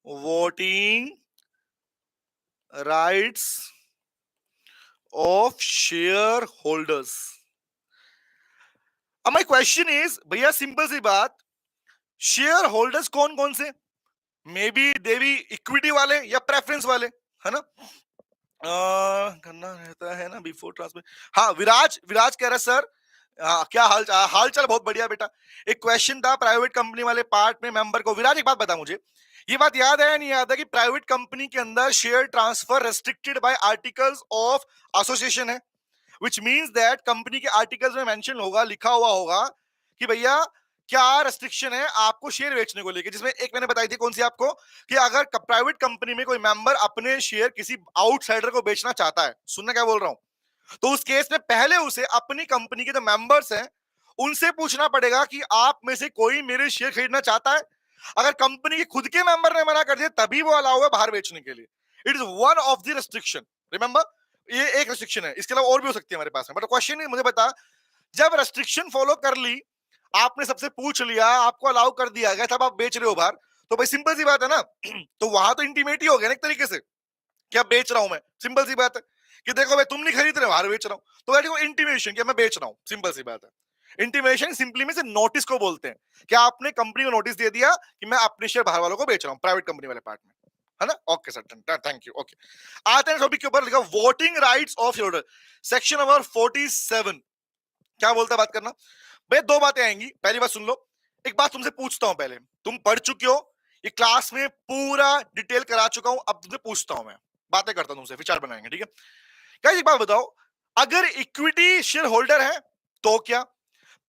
Voting rights of share holders. अब माय क्वेश्चन इज, भैया सिंपल सी बात, शेयर होल्डर्स कौन कौन से? मे बी देवी इक्विटी वाले या प्रेफरेंस वाले, है ना। करना रहता है ना बिफोर ट्रांसफर। हाँ विराज, विराज कह रहा है सर, हाँ क्या हाल चाल बहुत बढ़िया बेटा। एक क्वेश्चन था प्राइवेट कंपनी वाले पार्ट में मेंबर को। विराज एक बात बता मुझे, ये बात याद है या नहीं याद है कि प्राइवेट कंपनी के अंदर share transfer restricted by articles of association है, विच मींस दैट कंपनी के आर्टिकल्स में मेंशन होगा, लिखा हुआ होगा कि भैया क्या रेस्ट्रिक्शन है आपको शेयर बेचने को लेकर, जिसमें एक मैंने बताई थी कौन सी आपको, कि अगर प्राइवेट कंपनी में कोई मेंबर अपने शेयर किसी आउटसाइडर को बेचना चाहता है, सुनना क्या बोल रहा हूं, तो उस केस में पहले उसे अपनी कंपनी के जो मेंबर्स हैं उनसे पूछना पड़ेगा कि आप में से कोई मेरे शेयर खरीदना चाहता है। अगर कंपनी के खुद के मेंबर ने मना कर दिया तभी वो अलाउ है बाहर बेचने के लिए। It is one of the restriction, remember, ये एक रेस्ट्रिक्शन है, इसके अलावा और भी हो सकती है हमारे पास में। बट क्वेश्चन है, मुझे बता, जब रेस्ट्रिक्शन फॉलो कर ली, आपने सबसे पूछ लिया, आपको अलाउ कर दिया गया, तब आप बेच रहे हो बाहर, तो भाई सिंपल सी बात है ना तो वहां तो इंटीमेट ही हो गया ना एक तरीके से, क्या बेच रहा हूं मैं, सिंपल सी बात है कि देखो भाई तुम नहीं खरीद रहे हो, बाहर बेच रहा हूं, तो वो इंटीमेशन कि मैं बेच रहा हूं, सिंपल सी बात है। इंटीमेशन सिंपली में से नोटिस को बोलते हैं, क्या आपने कंपनी को नोटिस दे दिया कि मैं अपने शेयर बाहर वालों को बेच रहा हूं, प्राइवेट कंपनी वाले पार्ट में, है ना। Okay sir, thank you. Okay, आते हैं टॉपिक के ऊपर, लिखा voting rights of share holder, section number 47। क्या बोलता है, बात करना भाई। दो बातें आएंगी, पहली बात सुन लो। एक बात तुमसे पूछता हूं, पहले तुम पढ़ चुके हो, ये क्लास में पूरा डिटेल करा चुका हूं, अब तुमसे पूछता हूं, मैं बातें करता हूं तुमसे, विचार बनाएंगे, ठीक है। क्या एक बात बताओ, अगर इक्विटी शेयर होल्डर है तो क्या,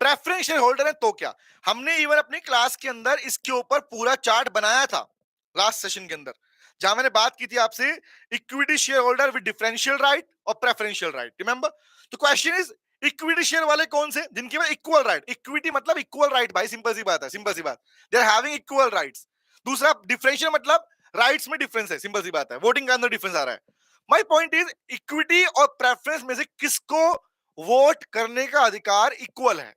प्रेफरेंस शेयर होल्डर है तो क्या? हमने इवन अपनी क्लास के अंदर इसके ऊपर पूरा चार्ट बनाया था लास्ट सेशन के अंदर, जहां मैंने बात की थी आपसे equity share holder with differential right और प्रेफरेंशियल राइट, रिमेंबर। तो क्वेश्चन इज, इक्विटी शेयर वाले कौन से, जिनके पास इक्वल राइट, इक्विटी मतलब इक्वल राइट भाई, सिंपल सी बात है, सिंपल सी बात, they are having equal rights. दूसरा डिफरेंशियल मतलब राइट्स में डिफरेंस है, सिंपल सी बात है, वोटिंग के अंदर डिफरेंस आ रहा है। माय पॉइंट इज, इक्विटी और प्रेफरेंस में से किसको वोट करने का अधिकार इक्वल है?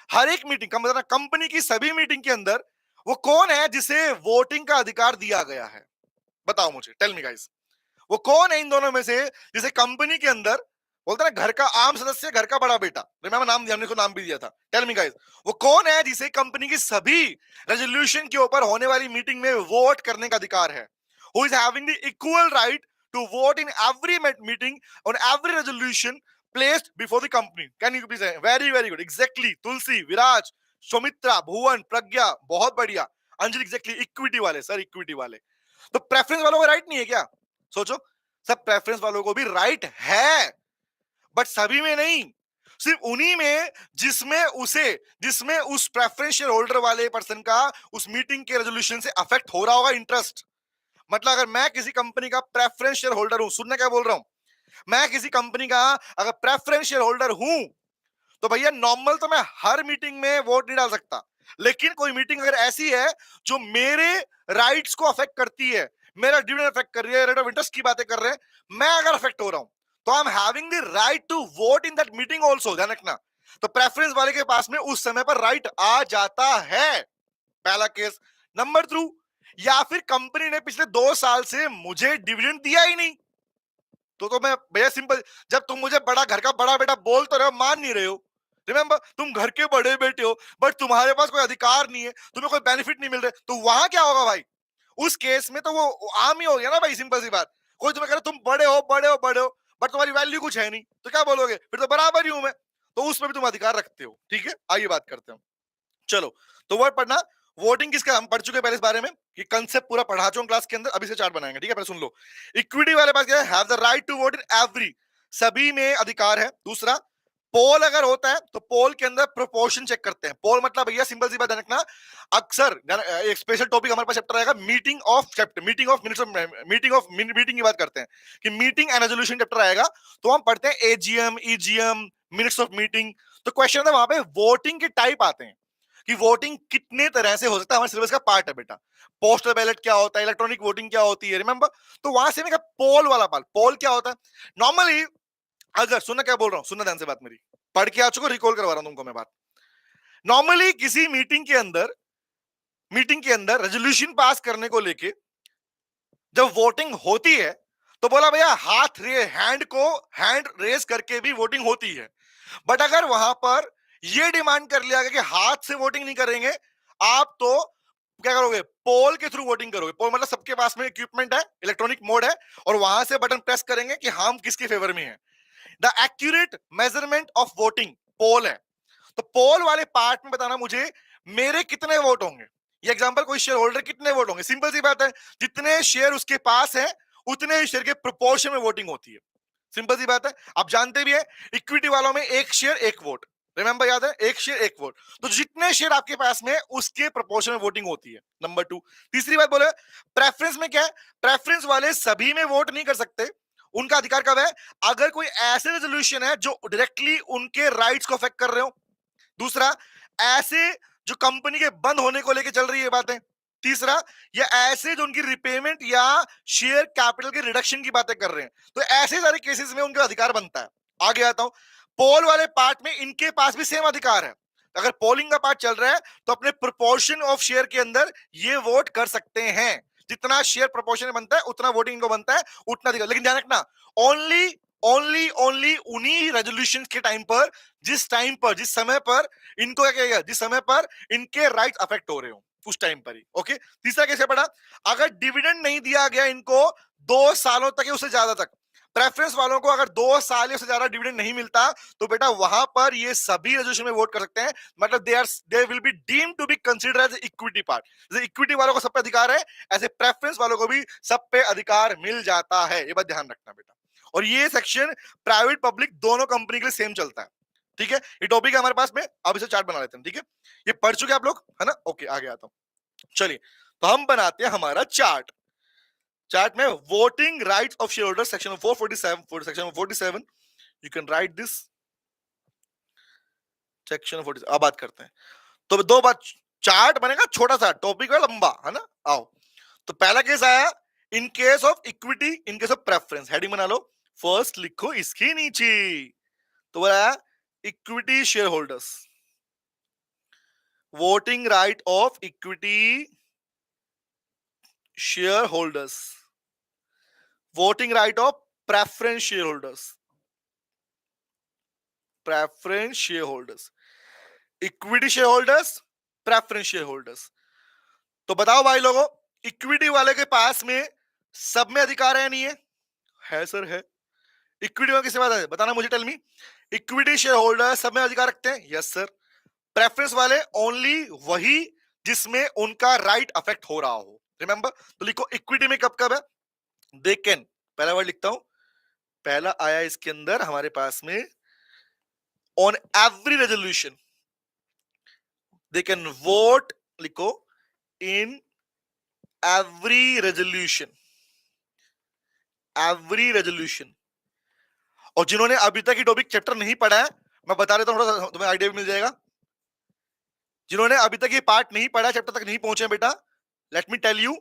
हर एक मीटिंग का मतलब कंपनी की सभी मीटिंग के अंदर वो कौन है जिसे वोटिंग का अधिकार दिया गया है? बताओ मुझे, टेल मी गाइस, वो कौन है इन दोनों में से जिसे कंपनी के अंदर, बोलते ना घर का आम सदस्य घर का बड़ा बेटा, रिमेंबर नाम दिया, हमने को नाम भी दिया था। टेल मी गाइस, वो कौन है जिसे कंपनी की सभी रेजोल्यूशन के ऊपर होने वाली मीटिंग में वोट करने का अधिकार है? Who is having the equal right to vote in every meeting on every resolution placed before the company? Can you please say? Very very good, exactly, तुलसी, विराज, सौमित्रा, भुवन, प्रज्ञा, बहुत बढ़िया, अंजलि, एग्जैक्टली, इक्विटी वाले सर, इक्विटी वाले। तो preference वालों को right नहीं है क्या? सोचो, सब प्रेफरेंस वालों को भी राइट है, बट सभी में नहीं, सिर्फ उन्हीं में जिसमें उस प्रेफरेंस शेयर होल्डर वाले पर्सन का उस मीटिंग के रेजोल्यूशन से अफेक्ट हो रहा होगा इंटरेस्ट। मतलब अगर मैं किसी कंपनी का प्रेफरेंस शेयर होल्डर हूं, सुनने क्या बोल रहा हूं, मैं किसी कंपनी का अगर प्रेफरेंस शेयर होल्डर हूं, तो भैया नॉर्मल तो मैं हर मीटिंग में वोट नहीं डाल सकता, लेकिन कोई मीटिंग अगर ऐसी है जो मेरे राइट्स को अफेक्ट करती है, मेरा डिविडेंड अफेक्ट कर रही है, रेट ऑफ इंटरेस्ट की बातें कर रहे हैं, मैं अगर अफेक्ट हो रहा हूं, तो I am having the right to vote in that meeting also, ध्यान रखना। तो प्रेफरेंस वाले के पास में उस समय पर राइट आ जाता है, पहला केस। नंबर 2, या फिर कंपनी ने पिछले 2 साल से मुझे डिविडेंड दिया ही नहीं, तो मैं भैया सिंपल, जब तुम मुझे बड़ा घर का बड़ा बेटा बोल तो रहे हो, मान नहीं रहे हो, रिमेंबर तुम घर के बड़े बेटे हो, बट तुम्हारे पास कोई अधिकार नहीं है, तुम्हें कोई बेनिफिट नहीं मिल रहे, तो वहां क्या होगा भाई? उस केस में तो वो आम ही हो गया ना भाई, सिंपल सी बात। कोई तुम्हें कह रहा तुम बड़े हो बड़े हो बड़े हो, बट तुम्हारी वैल्यू कुछ है नहीं, तो क्या बोलोगे? फिर तो बराबर ही हूं मैं, तो उसमें भी तुम अधिकार रखते हो, ठीक है। आइए बात करते हो, चलो, तो वर्ड पढ़ना, वोटिंग किसका, हम पढ़ चुके हैं पहले इस बारे में, कि कंसेप्ट पूरा पढ़ा चुका हूं क्लास के अंदर, अभी से चार्ट बनाएंगे, ठीक है, पहले सुन लो। इक्विटी वाले पास क्या है, have the right to vote in every, सभी में अधिकार है। दूसरा, पोल अगर होता है तो पोल के अंदर प्रोपोर्शन चेक करते हैं। पोल मतलब भैया सिंपल सी बात रखना, अक्सर एक स्पेशल टॉपिक हमारे पास चैप्टर आएगा, meeting of chapter, meeting of minutes of meeting की बात करते हैं कि मीटिंग एंड रेजोल्यूशन चैप्टर आएगा, तो हम पढ़ते हैं AGM, EGM, minutes of meeting. तो क्वेश्चन है वहां पे वोटिंग के टाइप आते हैं कि वोटिंग कितने तरह से हो सकता है, हमारे सिलेबस का पार्ट है बेटा। पोस्टल बैलेट क्या होता है, इलेक्ट्रॉनिक वोटिंग क्या होती है, रिमेंबर। तो वहां से मैं पोल वाला पार्ट, पोल क्या होता है नॉर्मली, अगर सुनना क्या बोल रहा हूं, सुनना ध्यान से बात मेरी, पढ़ के आ चुको, रिकॉल करवा रहा हूं तुमको मैं बात। नॉर्मली किसी मीटिंग के अंदर रेजोल्यूशन पास करने को लेके जब वोटिंग होती है तो बोला भैया हैंड रेज करके भी वोटिंग होती है। बट अगर वहां पर यह डिमांड कर लिया गया कि हाथ से वोटिंग नहीं करेंगे आप, तो क्या करोगे, पोल के थ्रू वोटिंग करोगे। पोल मतलब सबके पास में इक्विपमेंट है, इलेक्ट्रॉनिक मोड है, और वहां से बटन प्रेस करेंगे कि हम किसके फेवर में है। The accurate measurement of voting poll है। तो पोल वाले पार्ट में बताना मुझे मेरे कितने वोट होंगे। ये एग्जांपल, कोई शेयर होल्डर कितने वोट होंगे, सिंपल सी बात है, जितने शेयर उसके पास है उतने ही शेयर के प्रोपोर्शन में वोटिंग होती है। सिंपल सी बात है, आप जानते भी है इक्विटी वालों में एक शेयर एक वोट, रिमेंबर याद है, एक शेयर एक वोट। तो जितने शेयर आपके पास में उसके प्रोपोर्शन में वोटिंग होती है। नंबर 2, तीसरी बात बोले प्रेफरेंस में क्या है, प्रेफरेंस वाले सभी में वोट नहीं कर सकते। उनका अधिकार कब है, अगर कोई ऐसे रेजोल्यूशन है जो डायरेक्टली उनके राइट्स को अफेक्ट कर रहे हो। दूसरा, ऐसे जो कंपनी के बंद होने को लेकर चल रही है बातें। तीसरा, या ऐसे जो उनकी रिपेमेंट या शेयर कैपिटल के रिडक्शन की बातें कर रहे हैं। तो ऐसे सारे केसेस में उनका अधिकार बनता है। आगे आता हूं, पोल वाले पार्ट में इनके पास भी सेम अधिकार है। अगर पोलिंग का पार्ट चल रहा है तो अपने प्रोपोर्शन ऑफ शेयर के अंदर ये वोट कर सकते हैं। जितना शेयर प्रोपोर्शन में बनता है उतना वोटिंग इनको बनता है, उतना अधिकार। लेकिन ध्यान रखना, ओनली ओनली उन्हीं रेजोल्यूशन के टाइम पर, जिस समय पर इनको क्या कहेगा, जिस समय पर इनके राइट अफेक्ट हो रहे हो उस टाइम पर ही। ओके, तीसरा कैसे पढ़ा, अगर डिविडेंड नहीं दिया गया इनको 2 सालों तक या उससे ज्यादा तक, प्रेफरेंस वालों को अगर 2 साल या उससे ज्यादा डिविडेंड नहीं मिलता तो बेटा वहां पर ये सभी रेजोल्यूशन में वोट कर सकते हैं। मतलब they will be deemed to be considered as equity part. जैसे इक्विटी वालों को सब पे अधिकार है, ऐसे प्रेफरेंस वालों को भी सब पे अधिकार मिल जाता है। ये बात ध्यान रखना बेटा। और ये सेक्शन प्राइवेट पब्लिक दोनों कंपनी के लिए सेम चलता है, ठीक है। ये टॉपिक है हमारे पास में, अब इसे चार्ट बना लेते हैं, ठीक है। ये पढ़ चुके आप लोग, है ना। ओके, आगे आता हूं, चलिए। तो हम बनाते हैं हमारा चार्ट। चार्ट में voting rights of share holder, section 447, section 47, you can right this section 47। अब बात करते हैं, तो दो बात, चार्ट बनेगा छोटा सा, टॉपिक है लंबा, है ना। आओ, तो पहला केस आया, इन case of equity, in case of preference. Heading बना लो, फर्स्ट लिखो इसके नीचे, तो बोला equity share holders, voting right of equity share holders, voting right of preference share holders, preference share holders, equity share holders, preference share holders. तो बताओ भाई लोगों, इक्विटी वाले के पास में सब में अधिकार है नहीं है? है सर, है। इक्विटी वाले किससे बात है, बताना मुझे, tell me. Equity share holder सब में अधिकार रखते हैं, यस सर। प्रेफरेंस वाले ओनली वही जिसमें उनका राइट अफेक्ट हो रहा हो, रिमेंबर। तो लिखो इक्विटी में कब कब है, दे कैन, पहला वर्ड लिखता हूं, पहला आया इसके अंदर हमारे पास में, on every resolution they can vote, लिखो in every resolution, every resolution. और जिन्होंने अभी तक ये टॉपिक चैप्टर नहीं पढ़ा है, मैं बता देता हूं, थोड़ा सा तुम्हें आइडिया भी मिल जाएगा। जिन्होंने अभी तक ये पार्ट नहीं पढ़ा, चैप्टर तक नहीं पहुंचे बेटा, लेट मी टेल यू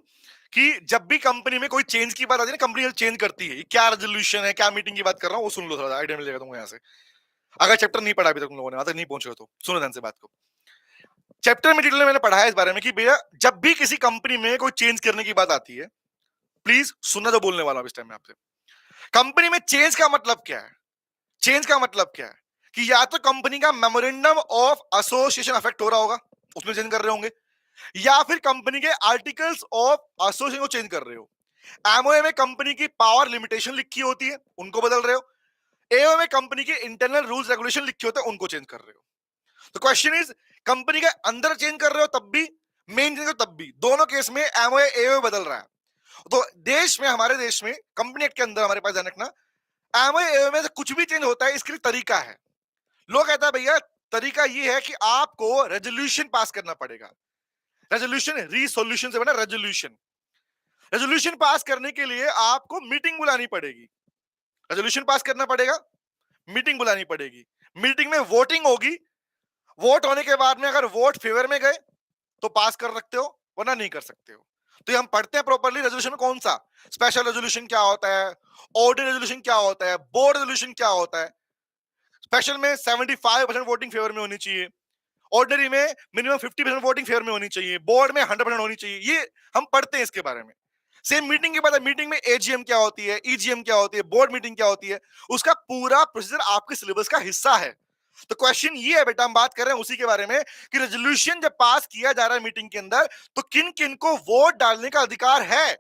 कि जब भी कंपनी में कोई चेंज की बात आती है ना, कंपनी चेंज करती है, क्या रेजोल्यूशन है, क्या मीटिंग की बात कर रहा हूं, वो सुन लो, थोड़ा आइडिया मिल जाएगा तुमको यहाँ से। अगर चैप्टर नहीं पढ़ा अभी तक तुम लोगों ने, वहां तक नहीं पहुंचे हो तो सुनो ध्यान से बात को। चैप्टर में डिटेल मैंने पढ़ा है इस बारे में कि भैया जब भी किसी कंपनी में कोई चेंज करने की बात आती है, प्लीज सुनना जो बोलने वाला हूं इस टाइम में आपसे। कंपनी में चेंज का मतलब क्या है, चेंज का मतलब क्या है कि या तो कंपनी का मेमोरेंडम ऑफ एसोसिएशन अफेक्ट हो रहा होगा, उसमें चेंज कर रहे होंगे, या फिर कंपनी के आर्टिकल्स ऑफ एसोसिएशन को चेंज कर रहे हो। एमओए में कंपनी की पावर लिमिटेशन लिखी होती है, उनको बदल रहे हो। एओ में कंपनी के इंटरनल रूल्स रेगुलेशन लिखे होते हैं, उनको चेंज कर रहे हो। तो क्वेश्चन इज, कंपनी के अंदर चेंज कर रहे हो तब भी, मेन चेंज तब भी दोनों केस में एमओए एओए बदल रहा है। तो देश में, हमारे देश में कंपनी एक्ट के अंदर हमारे पास ध्यान रखना, एमओए एओए में से कुछ भी चेंज होता है इसके लिए तरीका है। लोग कहता है भैया तरीका ये है कि आपको रेजोल्यूशन पास करना पड़ेगा। रेजोल्यूशन रीसोल्यूशन से बना रेजोल्यूशन। रेजोल्यूशन पास करने के लिए आपको मीटिंग बुलानी पड़ेगी। रेजोल्यूशन पास करना पड़ेगा, मीटिंग बुलानी पड़ेगी, मीटिंग में वोटिंग होगी। वोट होने के बाद में अगर वोट फेवर में गए तो पास कर सकते हो, वरना नहीं कर सकते हो। तो ये हम पढ़ते हैं प्रॉपर्ली रेजोल्यूशन में कौन सा, स्पेशल रेजोल्यूशन क्या होता है, ऑर्डिनरी रेजोल्यूशन क्या होता है, बोर्ड रेजोल्यूशन क्या होता है। स्पेशल में 75% वोटिंग फेवर में होनी चाहिए, ऑर्डिनरी में मिनिमम 50% वोटिंग फेवर में होनी चाहिए, बोर्ड में 100% होनी चाहिए। ये हम पढ़ते हैं इसके बारे में। सेम मीटिंग के बाद मीटिंग में एजीएम क्या होती है, ईजीएम क्या होती है, बोर्ड मीटिंग क्या होती है, उसका पूरा प्रोसीजर आपके सिलेबस का हिस्सा है। तो क्वेश्चन ये है बेटा, हम बात कर रहे हैं उसी के बारे में कि रेजोल्यूशन जब पास किया जा रहा है मीटिंग के अंदर तो किन किन को वोट डालने का अधिकार है।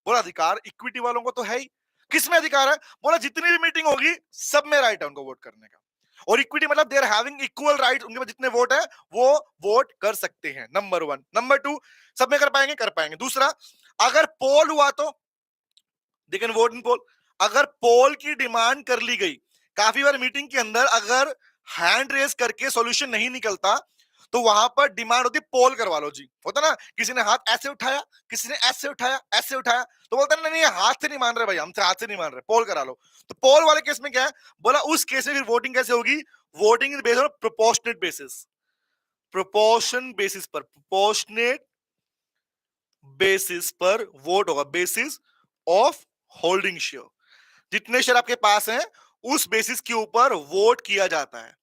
बोला अधिकार इक्विटी वालों को तो है ही। किस में अधिकार है, बोला जितनी भी मीटिंग होगी सब में राइट है उनको वोट करने का। और इक्विटी मतलब they are having equal right, उनके पास जितने वोट है वो वोट कर सकते हैं। नंबर 1। नंबर 2, सब में कर पाएंगे, कर पाएंगे। दूसरा, अगर पोल हुआ तो दे कैन वोट इन पोल। अगर पोल की डिमांड कर ली गई, काफी बार मीटिंग के अंदर अगर हैंड रेस करके सॉल्यूशन नहीं निकलता तो वहां पर डिमांड होती पोल करवा लो जी। होता ना, किसी ने हाथ ऐसे उठाया, किसी ने ऐसे उठाया, ऐसे उठाया, तो बोलता नहीं नहीं हाथ से नहीं मान रहे भाई, हमसे हाथ से नहीं मान रहे, पोल करा लो। तो पोल वाले केस में क्या है, बोला उस केस में फिर वोटिंग कैसे होगी, voting is based on proportionate basis. Proportion basis पर, प्रोपोर्शनेट बेसिस पर वोट होगा, बेसिस ऑफ होल्डिंग शेयर। जितने शेयर आपके पास हैं उस बेसिस के ऊपर वोट किया जाता है।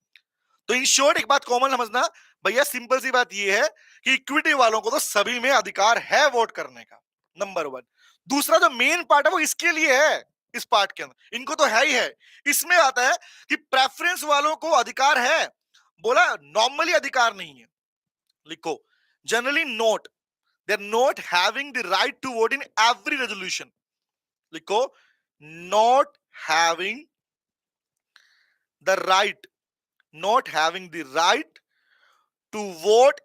तो इन शॉर्ट एक बात कॉमन समझना भैया, सिंपल सी बात ये है कि इक्विटी वालों को तो सभी में अधिकार है वोट करने का। नंबर 1। दूसरा जो मेन पार्ट है वो इसके लिए है, इस पार्ट के अंदर इनको तो है ही है। इसमें आता है कि प्रेफरेंस वालों को अधिकार है। बोला नॉर्मली अधिकार नहीं है, लिखो generally note, they are not having the right to vote in every resolution. लिखो not having the right, not having the right to vote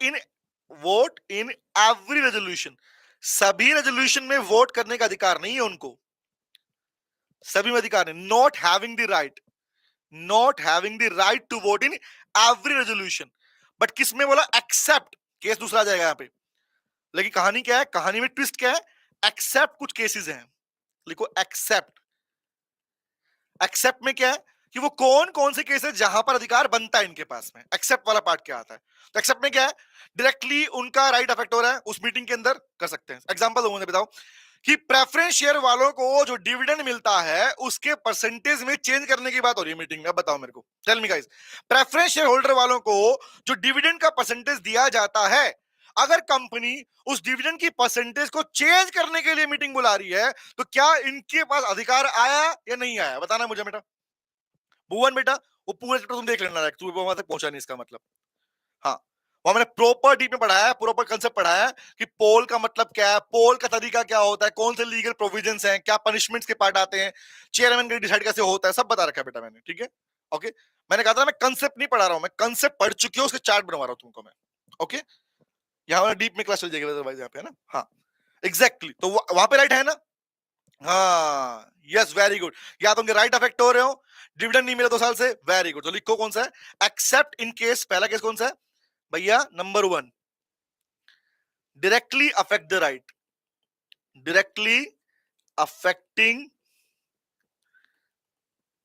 in every resolution। सभी रेजोल्यूशन में वोट करने का अधिकार नहीं है उनको, सभी में अधिकार नहीं। Not having the right, not having the right to vote in every resolution. But किस में बोला, एक्सेप्ट, केस दूसरा जाएगा यहां पे। लेकिन कहानी क्या है, कहानी में ट्विस्ट क्या है, एक्सेप्ट कुछ केसेस हैं। लिखो एक्सेप्ट। एक्सेप्ट में क्या है कि वो कौन कौन से केसेस जहां पर अधिकार बनता है इनके पास में, एक्सेप्ट वाला पार्ट क्या आता है। तो एक्सेप्ट में क्या है, डायरेक्टली उनका राइट अफेक्ट हो रहा है उस मीटिंग के अंदर, कर सकते हैं। एग्जांपल दूंगा, मुझे बताओ कि प्रेफरेंस शेयर वालों को जो डिविडेंड मिलता है उसके परसेंटेज में चेंज करने की बात हो रही है मीटिंग में। अब बताओ मेरे को, tell me guys, preference share holder वालों को जो डिविडेंड का परसेंटेज दिया जाता है, अगर कंपनी उस डिविडेंड की परसेंटेज को चेंज करने के लिए मीटिंग बुला रही है तो क्या इनके पास अधिकार आया या नहीं आया, बताना मुझे बेटा। भुवन बेटा वो पूरा चैप्टर तुम देख लेना, तू वहां तक पहुंचा नहीं इसका मतलब। हाँ, वहां मैंने प्रॉपर डीप में पढ़ाया है, प्रॉपर कंसेप्ट पढ़ाया है कि पोल का मतलब क्या है, पोल का तरीका क्या होता है, कौन से लीगल प्रोविजंस हैं, क्या पनिशमेंट्स के पार्ट आते हैं, चेयरमैन का डिसाइड कैसे होता है, सब बता रखा है बेटा मैंने। ठीक है, ओके। मैंने कहा था मैं कंसेप्ट नहीं पढ़ा रहा हूं, मैं कंसेप्ट पढ़ चुकी हूं, उसके चार्ट बनवा रहा हूं तुमको मैं। ओके, यहाँ डीप में क्लास चल जाएगी अदरवाइज यहाँ पे, है ना। हाँ एग्जैक्टली, तो वहां पे राइट है ना। हाँ यस, वेरी गुड। या तो उनके राइट अफेक्ट हो रहे हो, डिविडेंड नहीं मिला 2 साल से, वेरी गुड। तो लिखो कौन सा है, एक्सेप्ट इन केस। पहला केस कौन सा है भैया, number 1, directly affect the right, directly affecting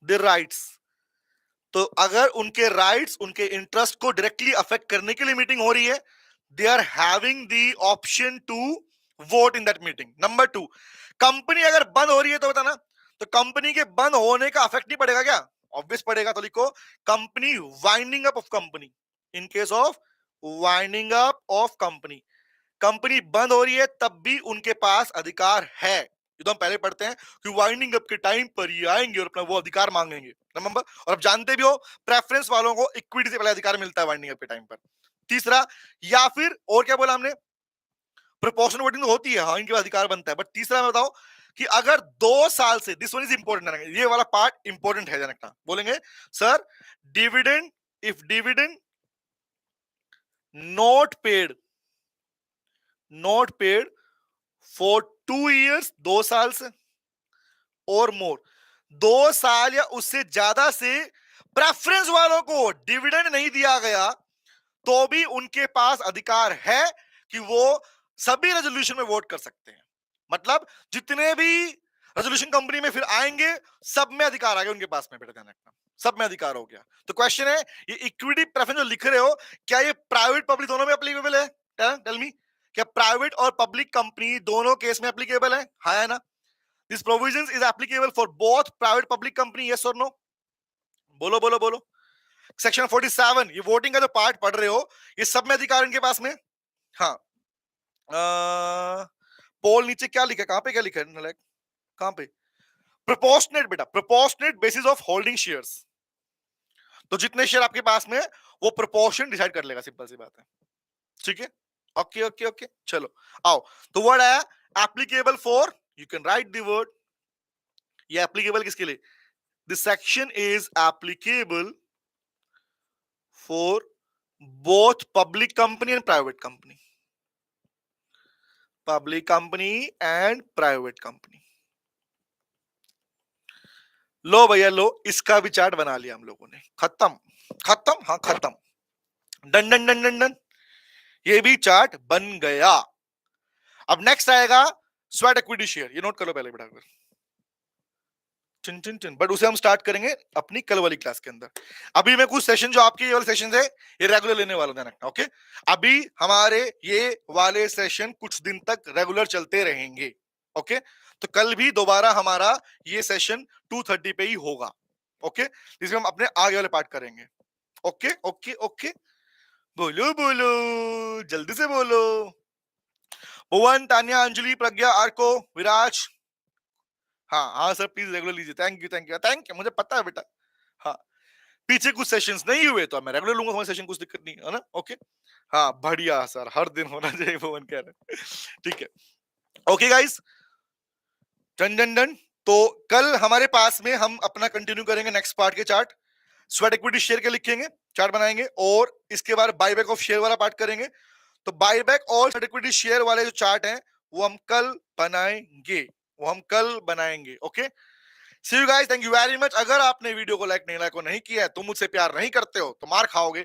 the rights. तो अगर उनके राइट्स, उनके इंटरेस्ट को डायरेक्टली अफेक्ट करने के लिए मीटिंग हो रही है, they are having the option to vote in that meeting. Number 2, company अगर बंद हो रही है तो बताना, तो कंपनी के बंद होने का अफेक्ट नहीं पड़ेगा क्या, ऑब्वियस पड़ेगा। तो लिखो company winding up of company, in case of winding up of company, company बंद हो रही है तब भी उनके पास अधिकार है। ये तो हम पहले पढ़ते हैं कि वाइंडिंग अप के टाइम पर ये आएंगे और अपना वो अधिकार मांगेंगे, नंबर। और अब जानते भी हो प्रेफरेंस वालों को इक्विटी से पहले अधिकार मिलता है वाइंडिंग अप के टाइम पर। तीसरा, या फिर और क्या बोला हमने, प्रोपोर्शनल वोटिंग होती है, हाँ इनके पास अधिकार बनता है। बट तीसरा मैं बताऊं कि अगर 2 साल से, दिस वन इज इंपॉर्टेंट, ये वाला पार्ट इंपॉर्टेंट है जानना। बोलेंगे sir dividend, if dividend not paid not paid for 2 years, 2 साल से और मोर, 2 साल या उससे ज्यादा से प्रेफरेंस वालों को डिविडेंड नहीं दिया गया तो भी उनके पास अधिकार है कि वो सभी रेजोल्यूशन में वोट कर सकते हैं। मतलब जितने भी रेजोल्यूशन कंपनी में फिर आएंगे सब में अधिकार आ गया उनके पास में, बेटा ध्यान रखना, सब में अधिकार हो गया। तो क्वेश्चन है, ये इक्विटी प्रेफरेंस जो लिख रहे हो क्या ये प्राइवेट पब्लिक दोनों में एप्लीकेबल है? टेल मी, क्या प्राइवेट और पब्लिक कंपनी दोनों केस में एप्लीकेबल है? हाँ है ना? This provisions is applicable for both private public company, yes और नो? बोलो बोलो बोलो। सेक्शन 47, ये वोटिंग का जो पार्ट पढ़ रहे हो ये सब में अधिकार इनके पास में। हाँ, पोल नीचे क्या लिखा है, कहां पे क्या लिखा है नालायक, कहां पे? प्रोपोर्शनेट बेटा, proportionate basis of holding shares. तो जितने शेयर आपके पास में वो प्रोपोर्शन डिसाइड कर लेगा, सिंपल सी बात है। ठीक है, ओके ओके ओके, चलो आओ। तो वर्ड आया applicable for, you can write the word, ये एप्लीकेबल किसके लिए? This section is applicable for both public company and private company, public company and private company. लो भैया लो, इसका भी चार्ट बना लिया हम लोगों ने, खत्म खत्म, हाँ खत्म, done done done done done, ये भी चार्ट बन गया। अब नेक्स्ट आएगा स्वेट इक्विटी शेयर, ये नोट कर लो पहले बेटा, चिन चिन चिन, बट उसे हम स्टार्ट करेंगे अपनी कल वाली क्लास के अंदर। अभी मैं कुछ सेशन जो आपके ये वाले सेशन है ये रेगुलर लेने वाला हूं, ओके? अभी हमारे ये वाले सेशन कुछ दिन तक रेगुलर चलते रहेंगे, ओके? तो कल भी दोबारा हमारा ये सेशन 2:30 पे ही होगा, ओके? जिसमें हम अपने आगे वाले पार्ट करेंगे, ओके ओके ओके। बोलो बोलो, जल्दी से बोलो। भुवन, तान्या, अंजलि, प्रज्ञा, आर्को, विराज, हाँ हाँ सर प्लीज रेगुलर लीजिए, thank you thank you thank you, मुझे पता है बेटा। हाँ, पीछे कुछ सेशंस नहीं हुए तो मैं रेगुलर लूंगा, सेशन कुछ दिक्कत नहीं है ना, ओके? हाँ बढ़िया सर, हर दिन होना चाहिए, भुवन कह रहे हैं। ठीक है, okay guys, done done done. तो कल हमारे पास में हम अपना कंटिन्यू करेंगे नेक्स्ट पार्ट के चार्ट, स्वेट इक्विटी शेयर के लिखेंगे, चार्ट बनाएंगे, और इसके बाद बायबैक ऑफ शेयर वाला पार्ट करेंगे। तो बायबैक और स्वेट इक्विटी शेयर वाले जो चार्ट हैं वो हम कल बनाएंगे, वो हम कल बनाएंगे, okay? See you guys, thank you very much. अगर आपने वीडियो को लाइक नहीं किया है, तुम मुझसे प्यार नहीं करते हो तो मार खाओगे।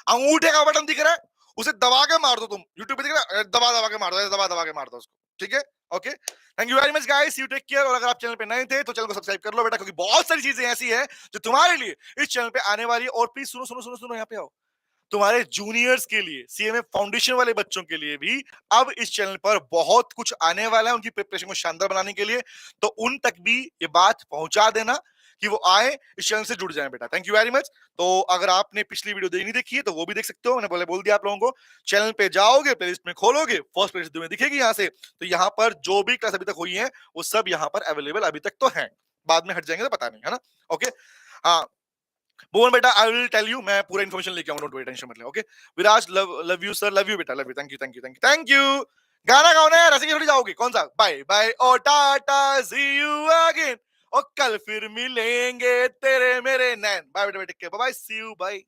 अंगूठे का बटन दिख रहा है उसे दबा के मार दो, तुम यूट्यूब पे दिख रहा है दबा दबा के मार दो, दबा के मार दो उसको, ठीक है? Okay, thank you very much guys, you take care. और अगर आप चैनल पे नए थे तो चैनल को सब्सक्राइब कर लो बेटा, क्योंकि बहुत सारी चीजें ऐसी है जो तुम्हारे लिए इस चैनल पे आने वाली है। और प्लीज सुनो सुनो सुनो सुनो, यहाँ पे आओ, तुम्हारे जूनियर्स के लिए, सीएमए फाउंडेशन वाले बच्चों के लिए भी अब इस चैनल पर बहुत कुछ आने वाला है, उनकी प्रिपरेशन को शानदार बनाने के लिए। तो उन तक भी ये बात पहुंचा देना कि वो आए, इस चैनल से जुड़ जाएं बेटा। Thank you very much. तो अगर आपने पिछली वीडियो नहीं देखी है तो वो भी देख सकते हो, मैंने बोल दिया आप लोगों को। चैनल पे जाओगे, प्लेलिस्ट में खोलोगे, फर्स्ट प्लेलिस्ट में दिखेगी यहाँ से, तो यहाँ पर जो भी क्लास अभी तक हुई है वो सब यहाँ पर अवेलेबल अभी तक तो है, बाद में हट जाएंगे तो पता नहीं, है ना? ओके, हाँ भुवन बेटा, आई विल टेल यू, मैं पूरा इन्फॉर्मेशन लेके आऊंगा, डोंट वरी, टेंशन मत ले, okay? Viraj, love you sir, love you बेटा, love you, thank you thank you thank you thank you. गाना गाना है, रसिक थोड़ी जाओगे, कौन सा? बाय बाय और टाटा, सी यू अगेन, और कल फिर मिलेंगे तेरे मेरे नैन। बाय बेटा, take care, bye bye, see you, bye.